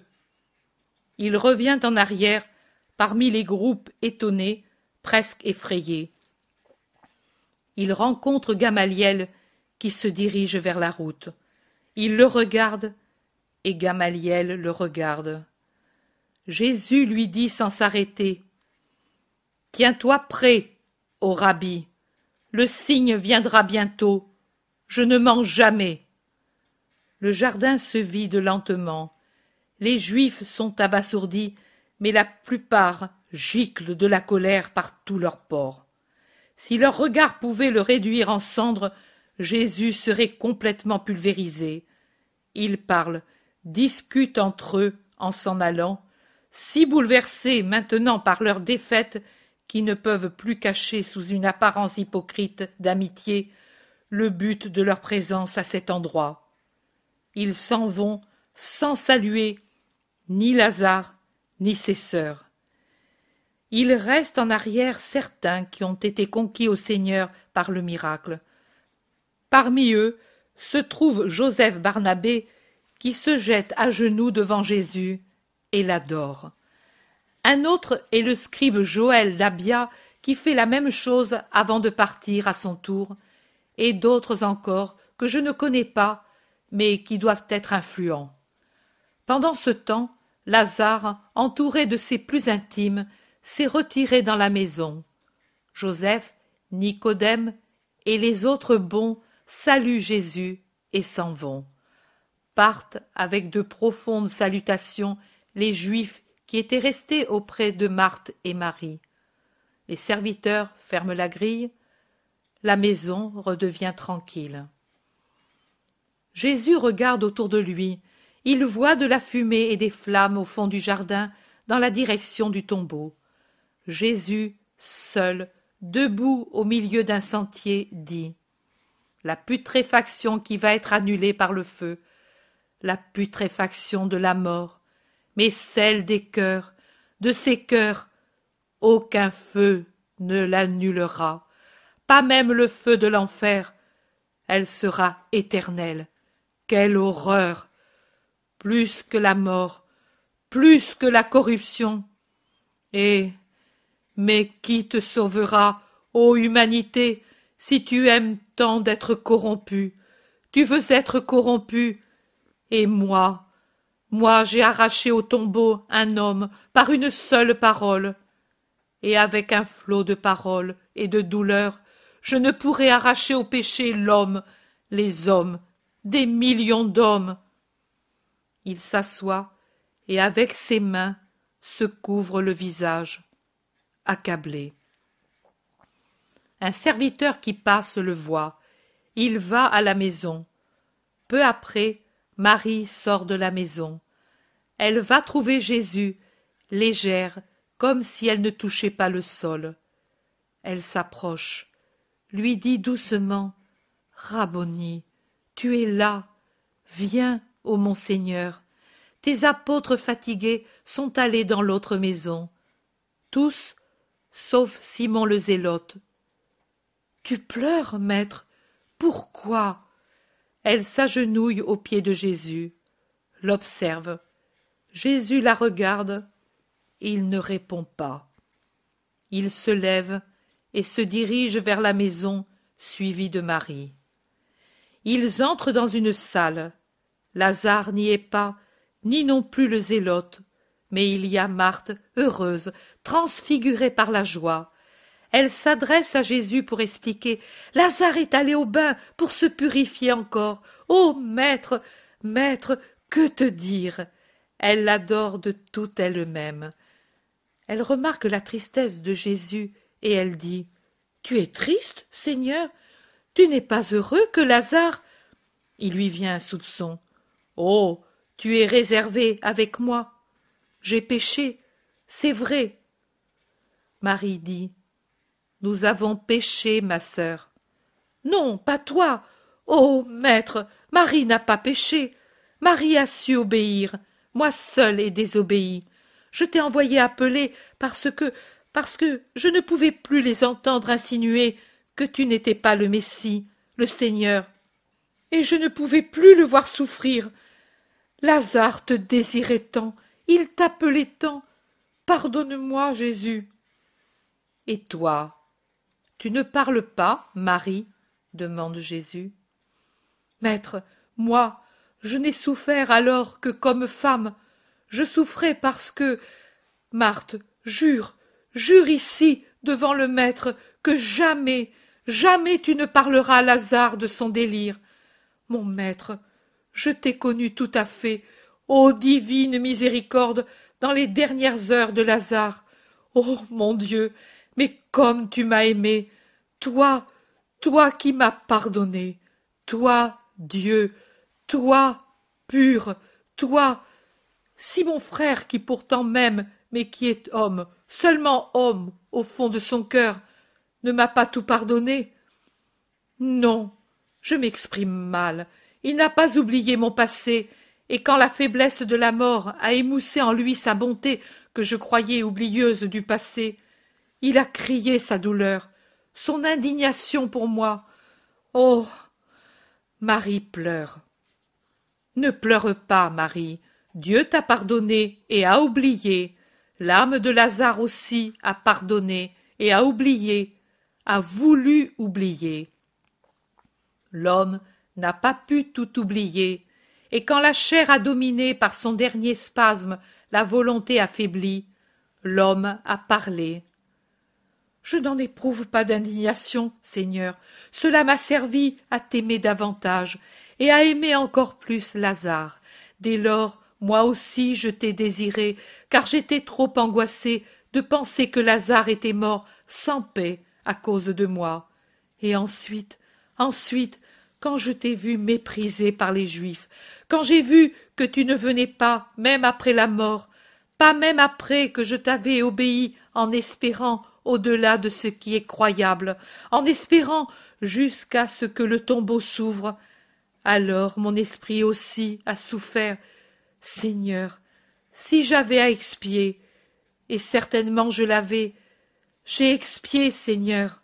Il revient en arrière parmi les groupes étonnés, presque effrayés. Il rencontre Gamaliel qui se dirige vers la route. Il le regarde et Gamaliel le regarde. Jésus lui dit sans s'arrêter, « Tiens-toi prêt, ô Rabbi, le signe viendra bientôt, je ne mens jamais. » Le jardin se vide lentement. Les Juifs sont abasourdis, mais la plupart giclent de la colère par tous leurs pores. Si leur regard pouvait le réduire en cendres, Jésus serait complètement pulvérisé. Ils parlent, discutent entre eux en s'en allant, si bouleversés maintenant par leur défaite qu'ils ne peuvent plus cacher sous une apparence hypocrite d'amitié le but de leur présence à cet endroit. Ils s'en vont sans saluer ni Lazare ni ses sœurs. Il reste en arrière certains qui ont été conquis au Seigneur par le miracle. Parmi eux, se trouve Joseph Barnabé, qui se jette à genoux devant Jésus et l'adore. Un autre est le scribe Joël d'Abia, qui fait la même chose avant de partir à son tour, et d'autres encore que je ne connais pas, mais qui doivent être influents. Pendant ce temps, Lazare, entouré de ses plus intimes, s'est retiré dans la maison. Joseph, Nicodème et les autres bons saluent Jésus et s'en vont. Partent avec de profondes salutations les Juifs qui étaient restés auprès de Marthe et Marie. Les serviteurs ferment la grille. La maison redevient tranquille. Jésus regarde autour de lui. Il voit de la fumée et des flammes au fond du jardin, dans la direction du tombeau. Jésus, seul, debout au milieu d'un sentier, dit « La putréfaction qui va être annulée par le feu, la putréfaction de la mort, mais celle des cœurs, de ces cœurs, aucun feu ne l'annulera, pas même le feu de l'enfer, elle sera éternelle. Quelle horreur! Plus que la mort, plus que la corruption. Mais qui te sauvera, ô humanité, si tu aimes tant d'être corrompu? Tu veux être corrompu, et moi j'ai arraché au tombeau un homme par une seule parole, et avec un flot de paroles et de douleurs, je ne pourrai arracher au péché l'homme, les hommes, des millions d'hommes. Il s'assoit et avec ses mains se couvre le visage, accablé. Un serviteur qui passe le voit. Il va à la maison. Peu après, Marie sort de la maison. Elle va trouver Jésus, légère, comme si elle ne touchait pas le sol. Elle s'approche, lui dit doucement « Rabboni, tu es là, viens, ô mon Seigneur. Tes apôtres fatigués sont allés dans l'autre maison. Tous, sauf Simon le Zélote. Tu pleures, maître, pourquoi? Elle s'agenouille aux pieds de Jésus, l'observe. Jésus la regarde, il ne répond pas. Il se lève et se dirige vers la maison, suivi de Marie. Ils entrent dans une salle. Lazare n'y est pas, ni non plus le Zélote, mais il y a Marthe, heureuse, transfigurée par la joie. Elle s'adresse à Jésus pour expliquer « Lazare est allé au bain pour se purifier encore. Ô maître, maître, que te dire ?» Elle l'adore de toute elle-même. Elle remarque la tristesse de Jésus et elle dit « Tu es triste, Seigneur? Tu n'es pas heureux que Lazare ?» Il lui vient un soupçon. « Oh, tu es réservé avec moi. J'ai péché, c'est vrai. » Marie dit « Nous avons péché, ma sœur. »« Non, pas toi. Oh, maître, Marie n'a pas péché. Marie a su obéir. Moi seule ai désobéi. Je t'ai envoyé appeler parce que je ne pouvais plus les entendre insinuer que tu n'étais pas le Messie, le Seigneur. Et je ne pouvais plus le voir souffrir. Lazare te désirait tant, il t'appelait tant. Pardonne-moi, Jésus. » « Et toi, tu ne parles pas, Marie ?» demande Jésus. « Maître, moi, je n'ai souffert alors que comme femme. Je souffrais parce que... Marthe, jure ici, devant le Maître, que jamais, jamais tu ne parleras à Lazare de son délire. Mon Maître, je t'ai connu tout à fait, ô divine miséricorde, dans les dernières heures de Lazare. Ô mon Dieu, mais comme tu m'as aimé, toi qui m'as pardonné, toi, Dieu, toi, pur, toi, si mon frère qui pourtant m'aime, mais qui est homme, seulement homme, au fond de son cœur, ne m'a pas tout pardonné. Non, je m'exprime mal, il n'a pas oublié mon passé, et quand la faiblesse de la mort a émoussé en lui sa bonté que je croyais oublieuse du passé, il a crié sa douleur, son indignation pour moi. Oh, Marie pleure. Ne pleure pas, Marie. Dieu t'a pardonné et a oublié. L'âme de Lazare aussi a pardonné et a oublié, a voulu oublier. L'homme n'a pas pu tout oublier, et quand la chair a dominé par son dernier spasme la volonté affaiblie, l'homme a parlé. Je n'en éprouve pas d'indignation, Seigneur. Cela m'a servi à t'aimer davantage et à aimer encore plus Lazare. Dès lors, moi aussi je t'ai désiré, car j'étais trop angoissée de penser que Lazare était mort sans paix à cause de moi. Et ensuite, quand je t'ai vu méprisé par les Juifs, quand j'ai vu que tu ne venais pas, même après la mort, pas même après que je t'avais obéi en espérant au-delà de ce qui est croyable, en espérant jusqu'à ce que le tombeau s'ouvre, alors mon esprit aussi a souffert. Seigneur, si j'avais à expier, et certainement je l'avais, j'ai expié, Seigneur.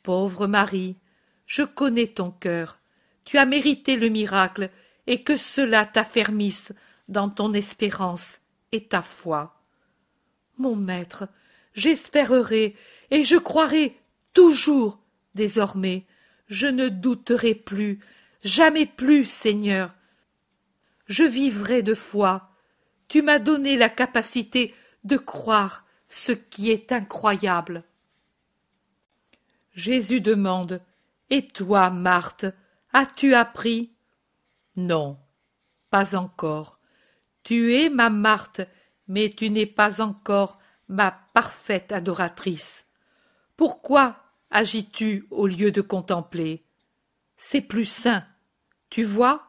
Pauvre Marie, je connais ton cœur, tu as mérité le miracle, et que cela t'affermisse dans ton espérance et ta foi. Mon maître, j'espérerai et je croirai toujours désormais, je ne douterai plus, jamais plus, Seigneur. Je vivrai de foi. Tu m'as donné la capacité de croire ce qui est incroyable. Jésus demande: Et toi, Marthe, as-tu appris? Non, pas encore. Tu es ma Marthe, mais tu n'es pas encore ma parfaite adoratrice. Pourquoi agis-tu au lieu de contempler? C'est plus sain, tu vois?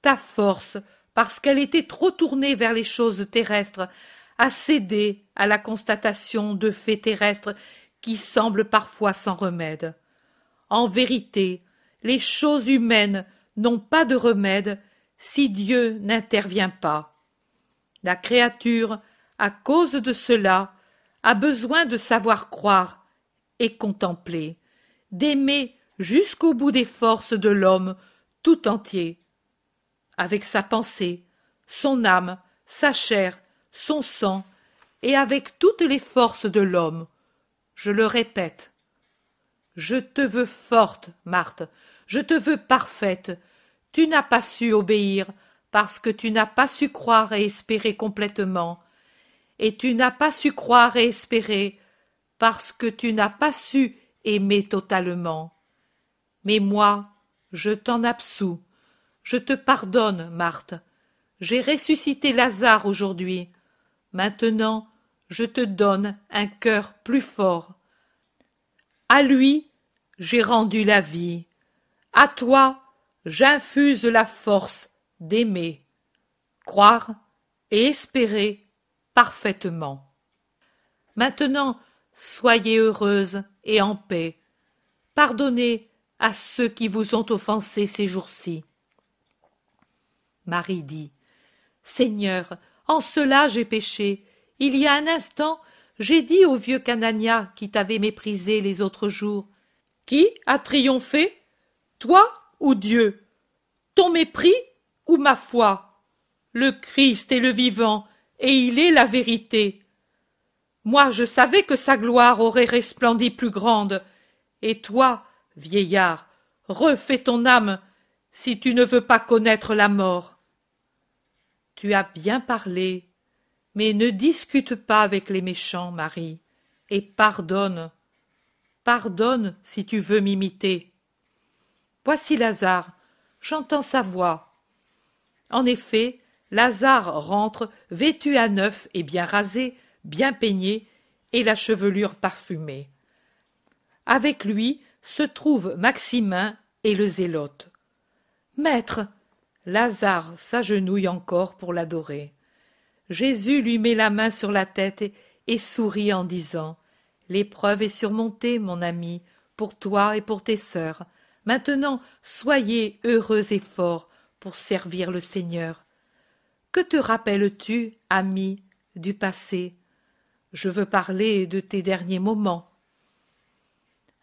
Ta force, parce qu'elle était trop tournée vers les choses terrestres, a cédé à la constatation de faits terrestres qui semblent parfois sans remède. En vérité, les choses humaines n'ont pas de remède si Dieu n'intervient pas. La créature, à cause de cela, a besoin de savoir croire et contempler, d'aimer jusqu'au bout des forces de l'homme tout entier, avec sa pensée, son âme, sa chair, son sang, et avec toutes les forces de l'homme. Je le répète. Je te veux forte, Marthe, je te veux parfaite. Tu n'as pas su obéir parce que tu n'as pas su croire et espérer complètement, et tu n'as pas su croire et espérer parce que tu n'as pas su aimer totalement. Mais moi, je t'en absous. Je te pardonne, Marthe. J'ai ressuscité Lazare aujourd'hui. Maintenant, je te donne un cœur plus fort. À lui, j'ai rendu la vie. À toi, j'infuse la force d'aimer, croire et espérer parfaitement. Maintenant, soyez heureuse et en paix. Pardonnez à ceux qui vous ont offensé ces jours-ci. Marie dit: Seigneur, en cela j'ai péché. Il y a un instant, j'ai dit au vieux Canania qui t'avait méprisé les autres jours: Qui a triomphé? Toi ou Dieu? Ton mépris ou ma foi? Le Christ est le vivant, et il est la vérité. Moi je savais que sa gloire aurait resplendi plus grande. Et toi, vieillard, refais ton âme, si tu ne veux pas connaître la mort. Tu as bien parlé, mais ne discute pas avec les méchants, Marie, et pardonne. Pardonne si tu veux m'imiter. Voici Lazare, j'entends sa voix. En effet, Lazare rentre, vêtu à neuf et bien rasé, bien peigné, et la chevelure parfumée. Avec lui se trouvent Maximin et le zélote. Maître, Lazare s'agenouille encore pour l'adorer. Jésus lui met la main sur la tête et sourit en disant: L'épreuve est surmontée, mon ami, pour toi et pour tes sœurs. Maintenant, soyez heureux et forts pour servir le Seigneur. Que te rappelles-tu, ami, du passé? Je veux parler de tes derniers moments.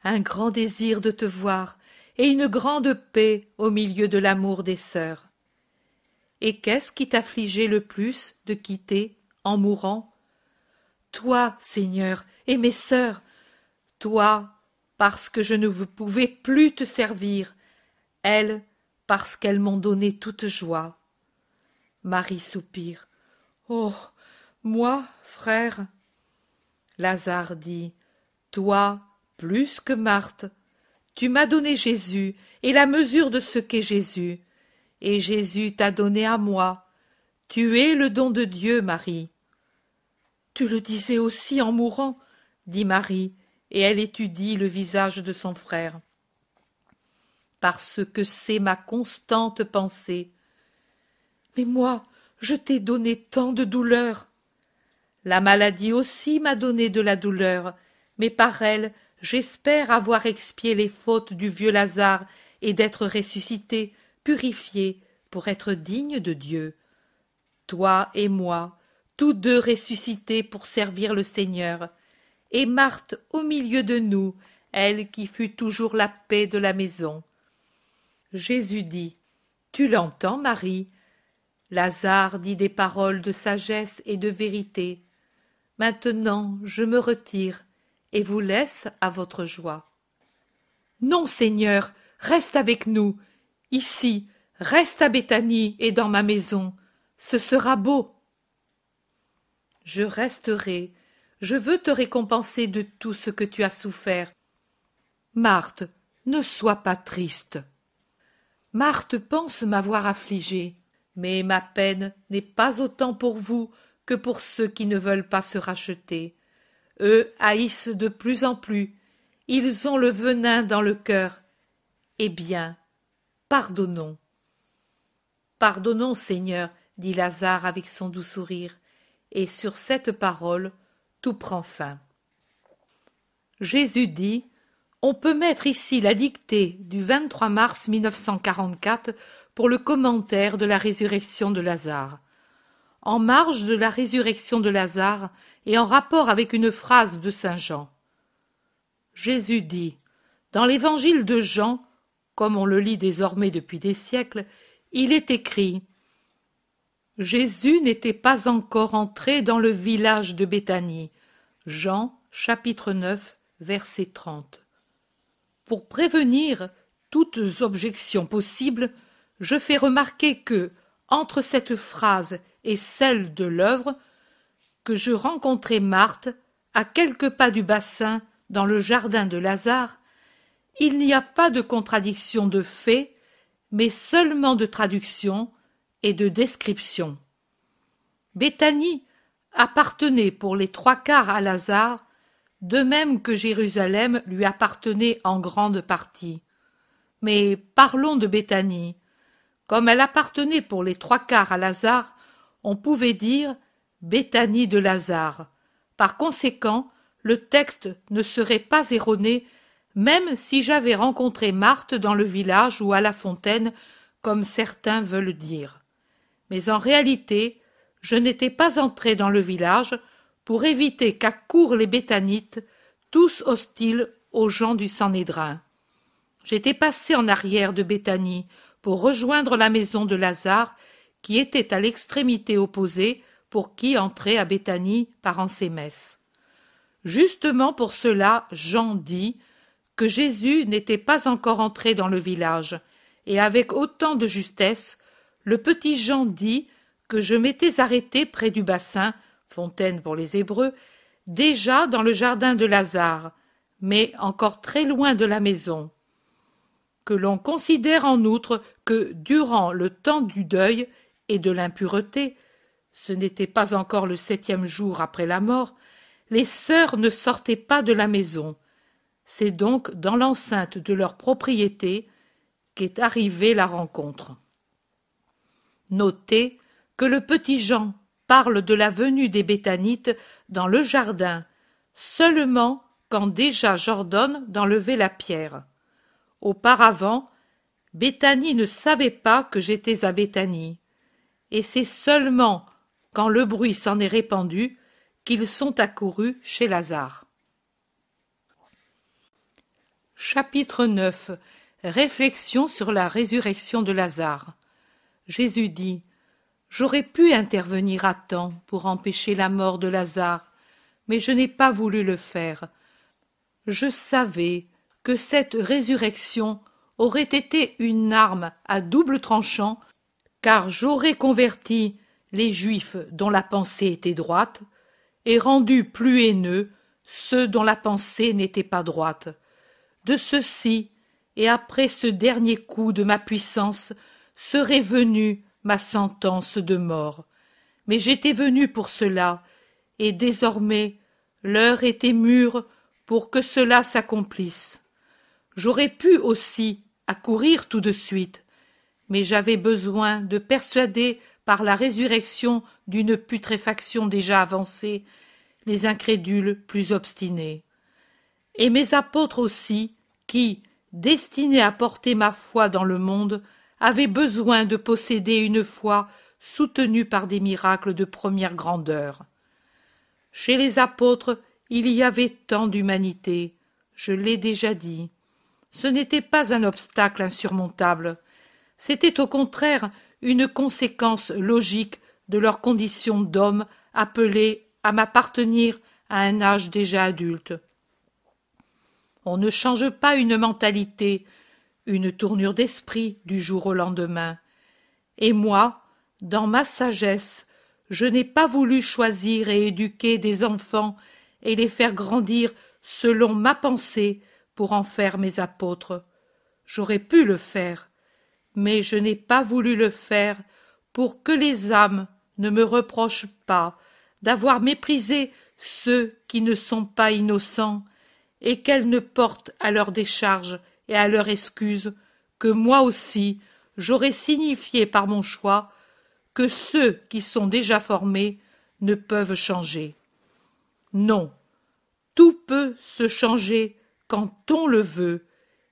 Un grand désir de te voir et une grande paix au milieu de l'amour des sœurs. Et qu'est-ce qui t'affligeait le plus de quitter, en mourant? Toi, Seigneur, et mes sœurs, toi, parce que je ne pouvais plus te servir, elles, parce qu'elles m'ont donné toute joie. Marie soupire. Oh, moi, frère. Lazare dit, toi, plus que Marthe, tu m'as donné Jésus et la mesure de ce qu'est Jésus, et Jésus t'a donné à moi. Tu es le don de Dieu, Marie. Tu le disais aussi en mourant, dit Marie, et elle étudie le visage de son frère. Parce que c'est ma constante pensée. Mais moi, je t'ai donné tant de douleur. La maladie aussi m'a donné de la douleur, mais par elle, j'espère avoir expié les fautes du vieux Lazare et d'être ressuscité, purifié, pour être digne de Dieu. Toi et moi, tous deux ressuscités pour servir le Seigneur, et Marthe au milieu de nous, elle qui fut toujours la paix de la maison. Jésus dit, « Tu l'entends, Marie ?» Lazare dit des paroles de sagesse et de vérité. Maintenant, je me retire et vous laisse à votre joie. Non, Seigneur, reste avec nous, ici, reste à Béthanie et dans ma maison, ce sera beau. Je resterai, je veux te récompenser de tout ce que tu as souffert. Marthe, ne sois pas triste. Marthe pense m'avoir affligée, mais ma peine n'est pas autant pour vous que pour ceux qui ne veulent pas se racheter. Eux haïssent de plus en plus, ils ont le venin dans le cœur. Eh bien, pardonnons. Pardonnons, Seigneur, dit Lazare avec son doux sourire, et sur cette parole, tout prend fin. Jésus dit, on peut mettre ici la dictée du 23 mars 1944 pour le commentaire de la résurrection de Lazare. En marge de la résurrection de Lazare et en rapport avec une phrase de saint Jean. Jésus dit, dans l'évangile de Jean, comme on le lit désormais depuis des siècles, il est écrit « Jésus n'était pas encore entré dans le village de Béthanie. » Jean, chapitre 9, verset 30. Pour prévenir toutes objections possibles, je fais remarquer que, entre cette phrase et celle de l'œuvre, que je rencontrai Marthe à quelques pas du bassin dans le jardin de Lazare, il n'y a pas de contradiction de fait, mais seulement de traduction et de description. Béthanie appartenait pour les 3/4 à Lazare, de même que Jérusalem lui appartenait en grande partie. Mais parlons de Béthanie. Comme elle appartenait pour les 3/4 à Lazare, on pouvait dire Béthanie de Lazare. Par conséquent, le texte ne serait pas erroné, même si j'avais rencontré Marthe dans le village ou à la fontaine, comme certains veulent dire. Mais en réalité, je n'étais pas entré dans le village pour éviter qu'accourent les Béthanites, tous hostiles aux gens du Sanhédrin. J'étais passé en arrière de Béthanie pour rejoindre la maison de Lazare, qui était à l'extrémité opposée pour qui entrait à Béthanie par Ansémès. Justement pour cela, Jean dit que Jésus n'était pas encore entré dans le village, et avec autant de justesse, le petit Jean dit que je m'étais arrêté près du bassin, fontaine pour les Hébreux, déjà dans le jardin de Lazare, mais encore très loin de la maison. Que l'on considère en outre que, durant le temps du deuil et de l'impureté, ce n'était pas encore le 7e jour après la mort, les sœurs ne sortaient pas de la maison. C'est donc dans l'enceinte de leur propriété qu'est arrivée la rencontre. Notez que le petit Jean parle de la venue des Béthanites dans le jardin, seulement quand déjà Jordan d'enlever la pierre. Auparavant, Béthanie ne savait pas que j'étais à Béthanie, et c'est seulement quand le bruit s'en est répandu qu'ils sont accourus chez Lazare. Chapitre 9. Réflexion sur la résurrection de Lazare. Jésus dit: J'aurais pu intervenir à temps pour empêcher la mort de Lazare, mais je n'ai pas voulu le faire. Je savais que cette résurrection aurait été une arme à double tranchant, car j'aurais converti les Juifs dont la pensée était droite, et rendu plus haineux ceux dont la pensée n'était pas droite. De ceci, et après ce dernier coup de ma puissance, serait venue ma sentence de mort. Mais j'étais venu pour cela, et désormais l'heure était mûre pour que cela s'accomplisse. J'aurais pu aussi accourir tout de suite, mais j'avais besoin de persuader par la résurrection d'une putréfaction déjà avancée les incrédules plus obstinés. Et mes apôtres aussi, qui, destinés à porter ma foi dans le monde, avaient besoin de posséder une foi soutenue par des miracles de première grandeur. Chez les apôtres, il y avait tant d'humanité, je l'ai déjà dit. Ce n'était pas un obstacle insurmontable, c'était au contraire une conséquence logique de leur condition d'hommes appelés à m'appartenir à un âge déjà adulte. On ne change pas une mentalité, une tournure d'esprit du jour au lendemain. Et moi, dans ma sagesse, je n'ai pas voulu choisir et éduquer des enfants et les faire grandir selon ma pensée pour en faire mes apôtres. J'aurais pu le faire, mais je n'ai pas voulu le faire pour que les âmes ne me reprochent pas d'avoir méprisé ceux qui ne sont pas innocents, et qu'elles ne portent à leur décharge et à leur excuse que moi aussi j'aurais signifié par mon choix que ceux qui sont déjà formés ne peuvent changer. Non, tout peut se changer quand on le veut,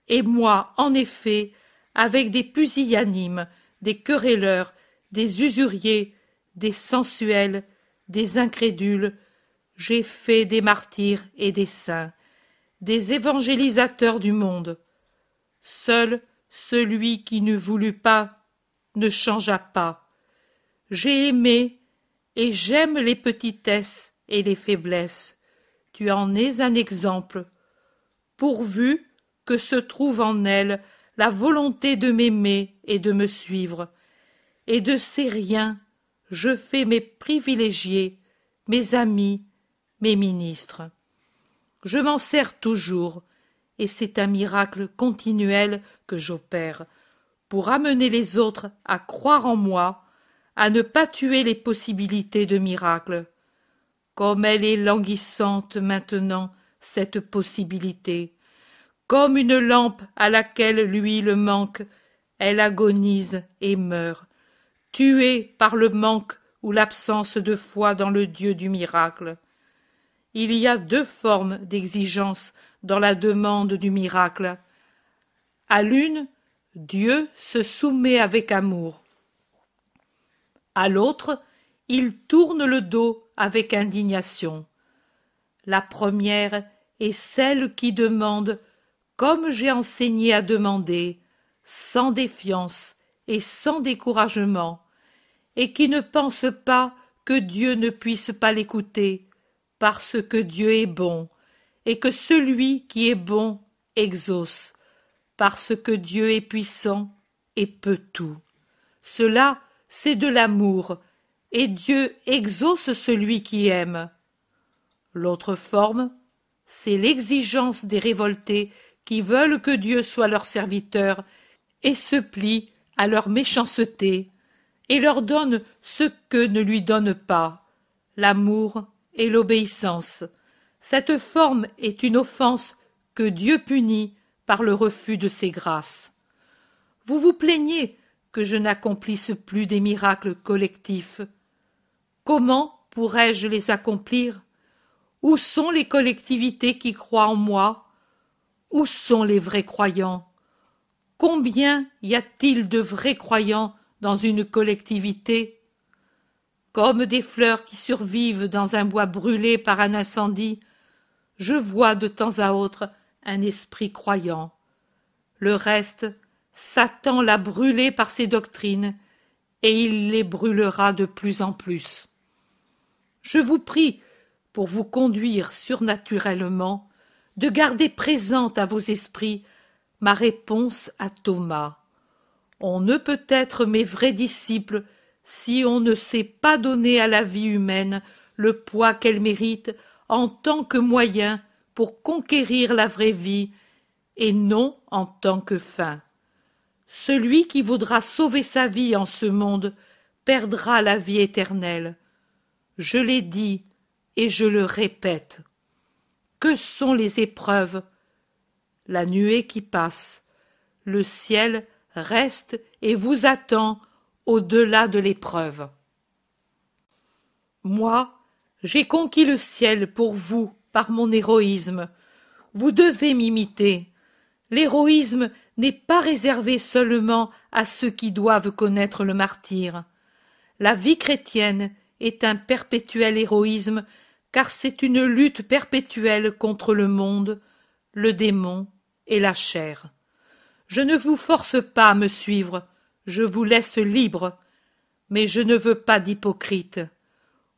et moi, en effet, avec des pusillanimes, des querelleurs, des usuriers, des sensuels, des incrédules, j'ai fait des martyrs et des saints, des évangélisateurs du monde. Seul celui qui ne voulut pas ne changea pas. J'ai aimé et j'aime les petitesses et les faiblesses. Tu en es un exemple, pourvu que se trouve en elles la volonté de m'aimer et de me suivre. Et de ces riens, je fais mes privilégiés, mes amis, mes ministres. Je m'en sers toujours, et c'est un miracle continuel que j'opère, pour amener les autres à croire en moi, à ne pas tuer les possibilités de miracle. Comme elle est languissante maintenant, cette possibilité, comme une lampe à laquelle l'huile manque, elle agonise et meurt, tuée par le manque ou l'absence de foi dans le Dieu du miracle. Il y a deux formes d'exigence dans la demande du miracle. À l'une, Dieu se soumet avec amour. À l'autre, il tourne le dos avec indignation. La première est celle qui demande, comme j'ai enseigné à demander, sans défiance et sans découragement, et qui ne pense pas que Dieu ne puisse pas l'écouter, parce que Dieu est bon, et que celui qui est bon exauce, parce que Dieu est puissant et peut tout. Cela, c'est de l'amour, et Dieu exauce celui qui aime. L'autre forme, c'est l'exigence des révoltés qui veulent que Dieu soit leur serviteur et se plient à leur méchanceté et leur donne ce que ne lui donne pas, l'amour et l'obéissance. Cette forme est une offense que Dieu punit par le refus de ses grâces. Vous vous plaignez que je n'accomplisse plus des miracles collectifs. Comment pourrais-je les accomplir? Où sont les collectivités qui croient en moi? Où sont les vrais croyants? Combien y a-t-il de vrais croyants dans une collectivité? Comme des fleurs qui survivent dans un bois brûlé par un incendie, je vois de temps à autre un esprit croyant. Le reste, Satan l'a brûlé par ses doctrines, et il les brûlera de plus en plus. Je vous prie, pour vous conduire surnaturellement, de garder présente à vos esprits ma réponse à Thomas. On ne peut être mes vrais disciples si on ne sait pas donner à la vie humaine le poids qu'elle mérite en tant que moyen pour conquérir la vraie vie et non en tant que fin. Celui qui voudra sauver sa vie en ce monde perdra la vie éternelle. Je l'ai dit et je le répète. Que sont les épreuves? La nuée qui passe. Le ciel reste et vous attend au-delà de l'épreuve. Moi, j'ai conquis le ciel pour vous par mon héroïsme. Vous devez m'imiter. L'héroïsme n'est pas réservé seulement à ceux qui doivent connaître le martyre. La vie chrétienne est un perpétuel héroïsme, car c'est une lutte perpétuelle contre le monde, le démon et la chair. Je ne vous force pas à me suivre, je vous laisse libre, mais je ne veux pas d'hypocrite.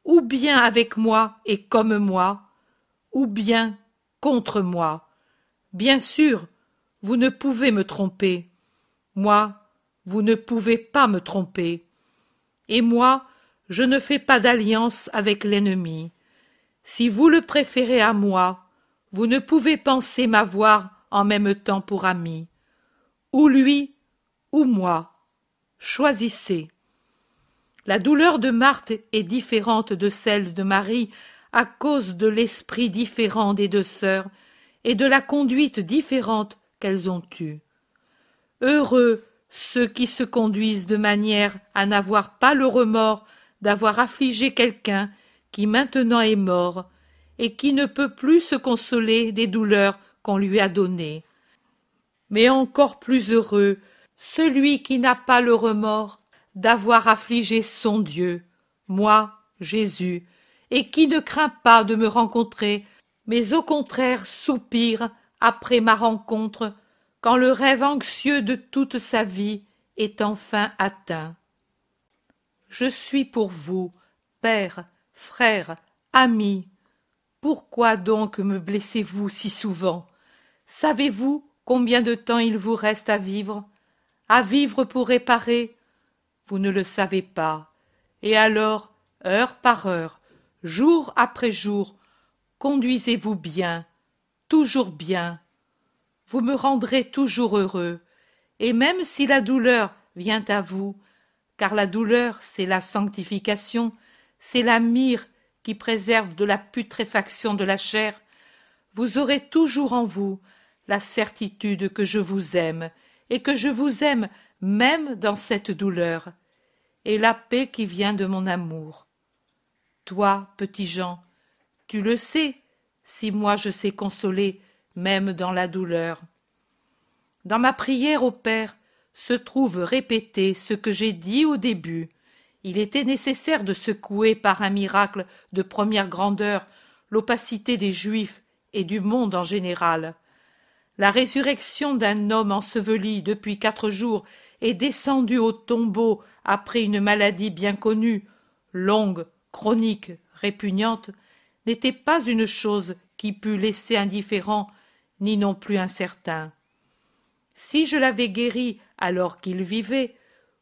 Ou bien avec moi et comme moi, ou bien contre moi. Bien sûr, vous ne pouvez me tromper. Moi, vous ne pouvez pas me tromper. Et moi, je ne fais pas d'alliance avec l'ennemi. Si vous le préférez à moi, vous ne pouvez penser m'avoir en même temps pour ami. Ou lui, ou moi. Choisissez. La douleur de Marthe est différente de celle de Marie à cause de l'esprit différent des deux sœurs et de la conduite différente qu'elles ont eue. Heureux ceux qui se conduisent de manière à n'avoir pas le remords d'avoir affligé quelqu'un qui maintenant est mort et qui ne peut plus se consoler des douleurs qu'on lui a données. Mais encore plus heureux celui qui n'a pas le remords d'avoir affligé son Dieu, moi, Jésus, et qui ne craint pas de me rencontrer, mais au contraire soupire après ma rencontre, quand le rêve anxieux de toute sa vie est enfin atteint. Je suis pour vous, père, frère, ami. Pourquoi donc me blessez-vous si souvent? Savez-vous combien de temps il vous reste à vivre pour réparer? Vous ne le savez pas. Et alors, heure par heure, jour après jour, conduisez-vous bien, toujours bien. Vous me rendrez toujours heureux, et même si la douleur vient à vous, car la douleur, c'est la sanctification, c'est la myrrhe qui préserve de la putréfaction de la chair, vous aurez toujours en vous la certitude que je vous aime, et que je vous aime même dans cette douleur, et la paix qui vient de mon amour. Toi, petit Jean, tu le sais, si moi je sais consoler, même dans la douleur. Dans ma prière au Père se trouve répété ce que j'ai dit au début. Il était nécessaire de secouer par un miracle de première grandeur l'opacité des Juifs et du monde en général. La résurrection d'un homme enseveli depuis 4 jours et descendu au tombeau après une maladie bien connue, longue, chronique, répugnante, n'était pas une chose qui pût laisser indifférent ni non plus incertain. Si je l'avais guéri alors qu'il vivait,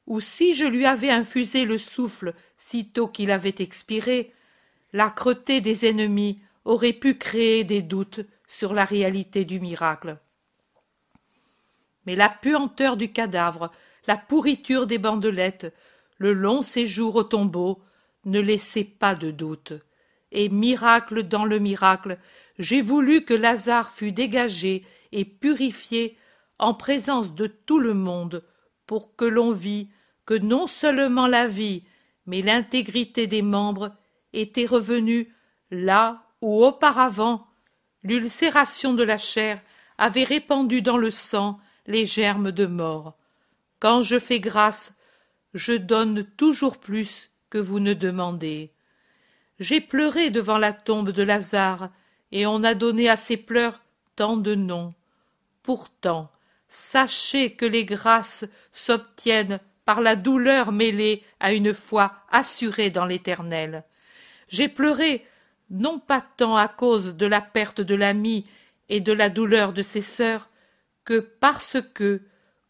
ou si je lui avais infusé le souffle sitôt qu'il avait expiré, l'âcreté des ennemis aurait pu créer des doutes sur la réalité du miracle. Mais la puanteur du cadavre, la pourriture des bandelettes, le long séjour au tombeau ne laissaient pas de doute. Et miracle dans le miracle, j'ai voulu que Lazare fût dégagé et purifié en présence de tout le monde, pour que l'on vît que non seulement la vie, mais l'intégrité des membres était revenue là où auparavant l'ulcération de la chair avait répandu dans le sang les germes de mort. Quand je fais grâce, je donne toujours plus que vous ne demandez. J'ai pleuré devant la tombe de Lazare, et on a donné à ces pleurs tant de noms. Pourtant, Sachez que les grâces s'obtiennent par la douleur mêlée à une foi assurée dans l'Éternel. J'ai pleuré, non pas tant à cause de la perte de l'ami et de la douleur de ses sœurs, que parce que,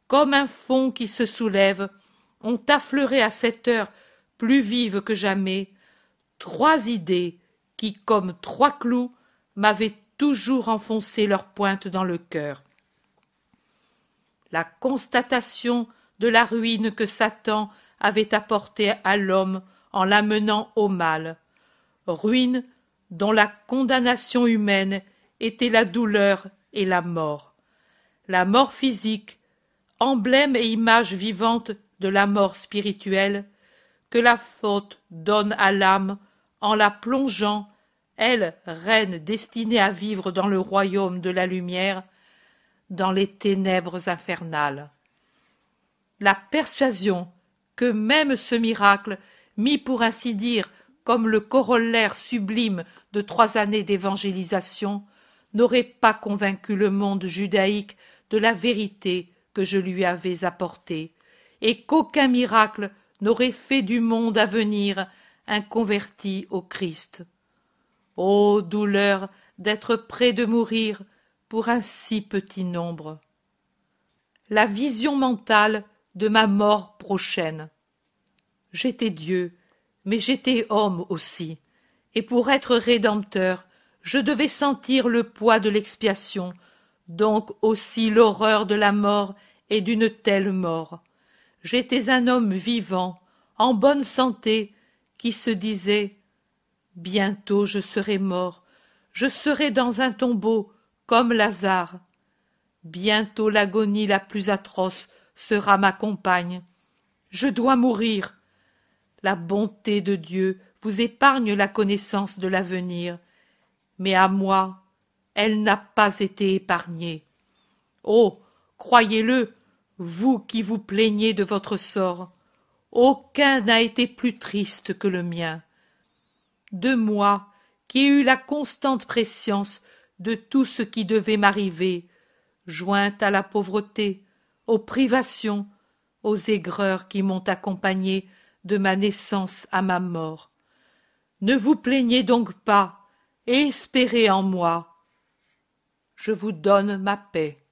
comme un fond qui se soulève, ont affleuré à cette heure plus vive que jamais, trois idées qui, comme trois clous, m'avaient toujours enfoncé leur pointe dans le cœur. La constatation de la ruine que Satan avait apportée à l'homme en l'amenant au mal, ruine dont la condamnation humaine était la douleur et la mort physique, emblème et image vivante de la mort spirituelle, que la faute donne à l'âme en la plongeant, elle, reine destinée à vivre dans le royaume de la lumière, dans les ténèbres infernales. La persuasion que même ce miracle, mis pour ainsi dire comme le corollaire sublime de 3 années d'évangélisation, n'aurait pas convaincu le monde judaïque de la vérité que je lui avais apportée, et qu'aucun miracle n'aurait fait du monde à venir un converti au Christ. Ô douleur d'être près de mourir pour un si petit nombre! La vision mentale de ma mort prochaine. J'étais Dieu, mais j'étais homme aussi, et pour être rédempteur, je devais sentir le poids de l'expiation, donc aussi l'horreur de la mort et d'une telle mort. J'étais un homme vivant, en bonne santé, qui se disait « Bientôt je serai mort, je serai dans un tombeau, comme Lazare. Bientôt l'agonie la plus atroce sera ma compagne. Je dois mourir. La bonté de Dieu vous épargne la connaissance de l'avenir, mais à moi, elle n'a pas été épargnée. Oh, croyez-le, vous qui vous plaignez de votre sort, aucun n'a été plus triste que le mien. De moi, qui ai eu la constante prescience de tout ce qui devait m'arriver, jointe à la pauvreté, aux privations, aux aigreurs qui m'ont accompagné de ma naissance à ma mort. Ne vous plaignez donc pas, et espérez en moi. Je vous donne ma paix.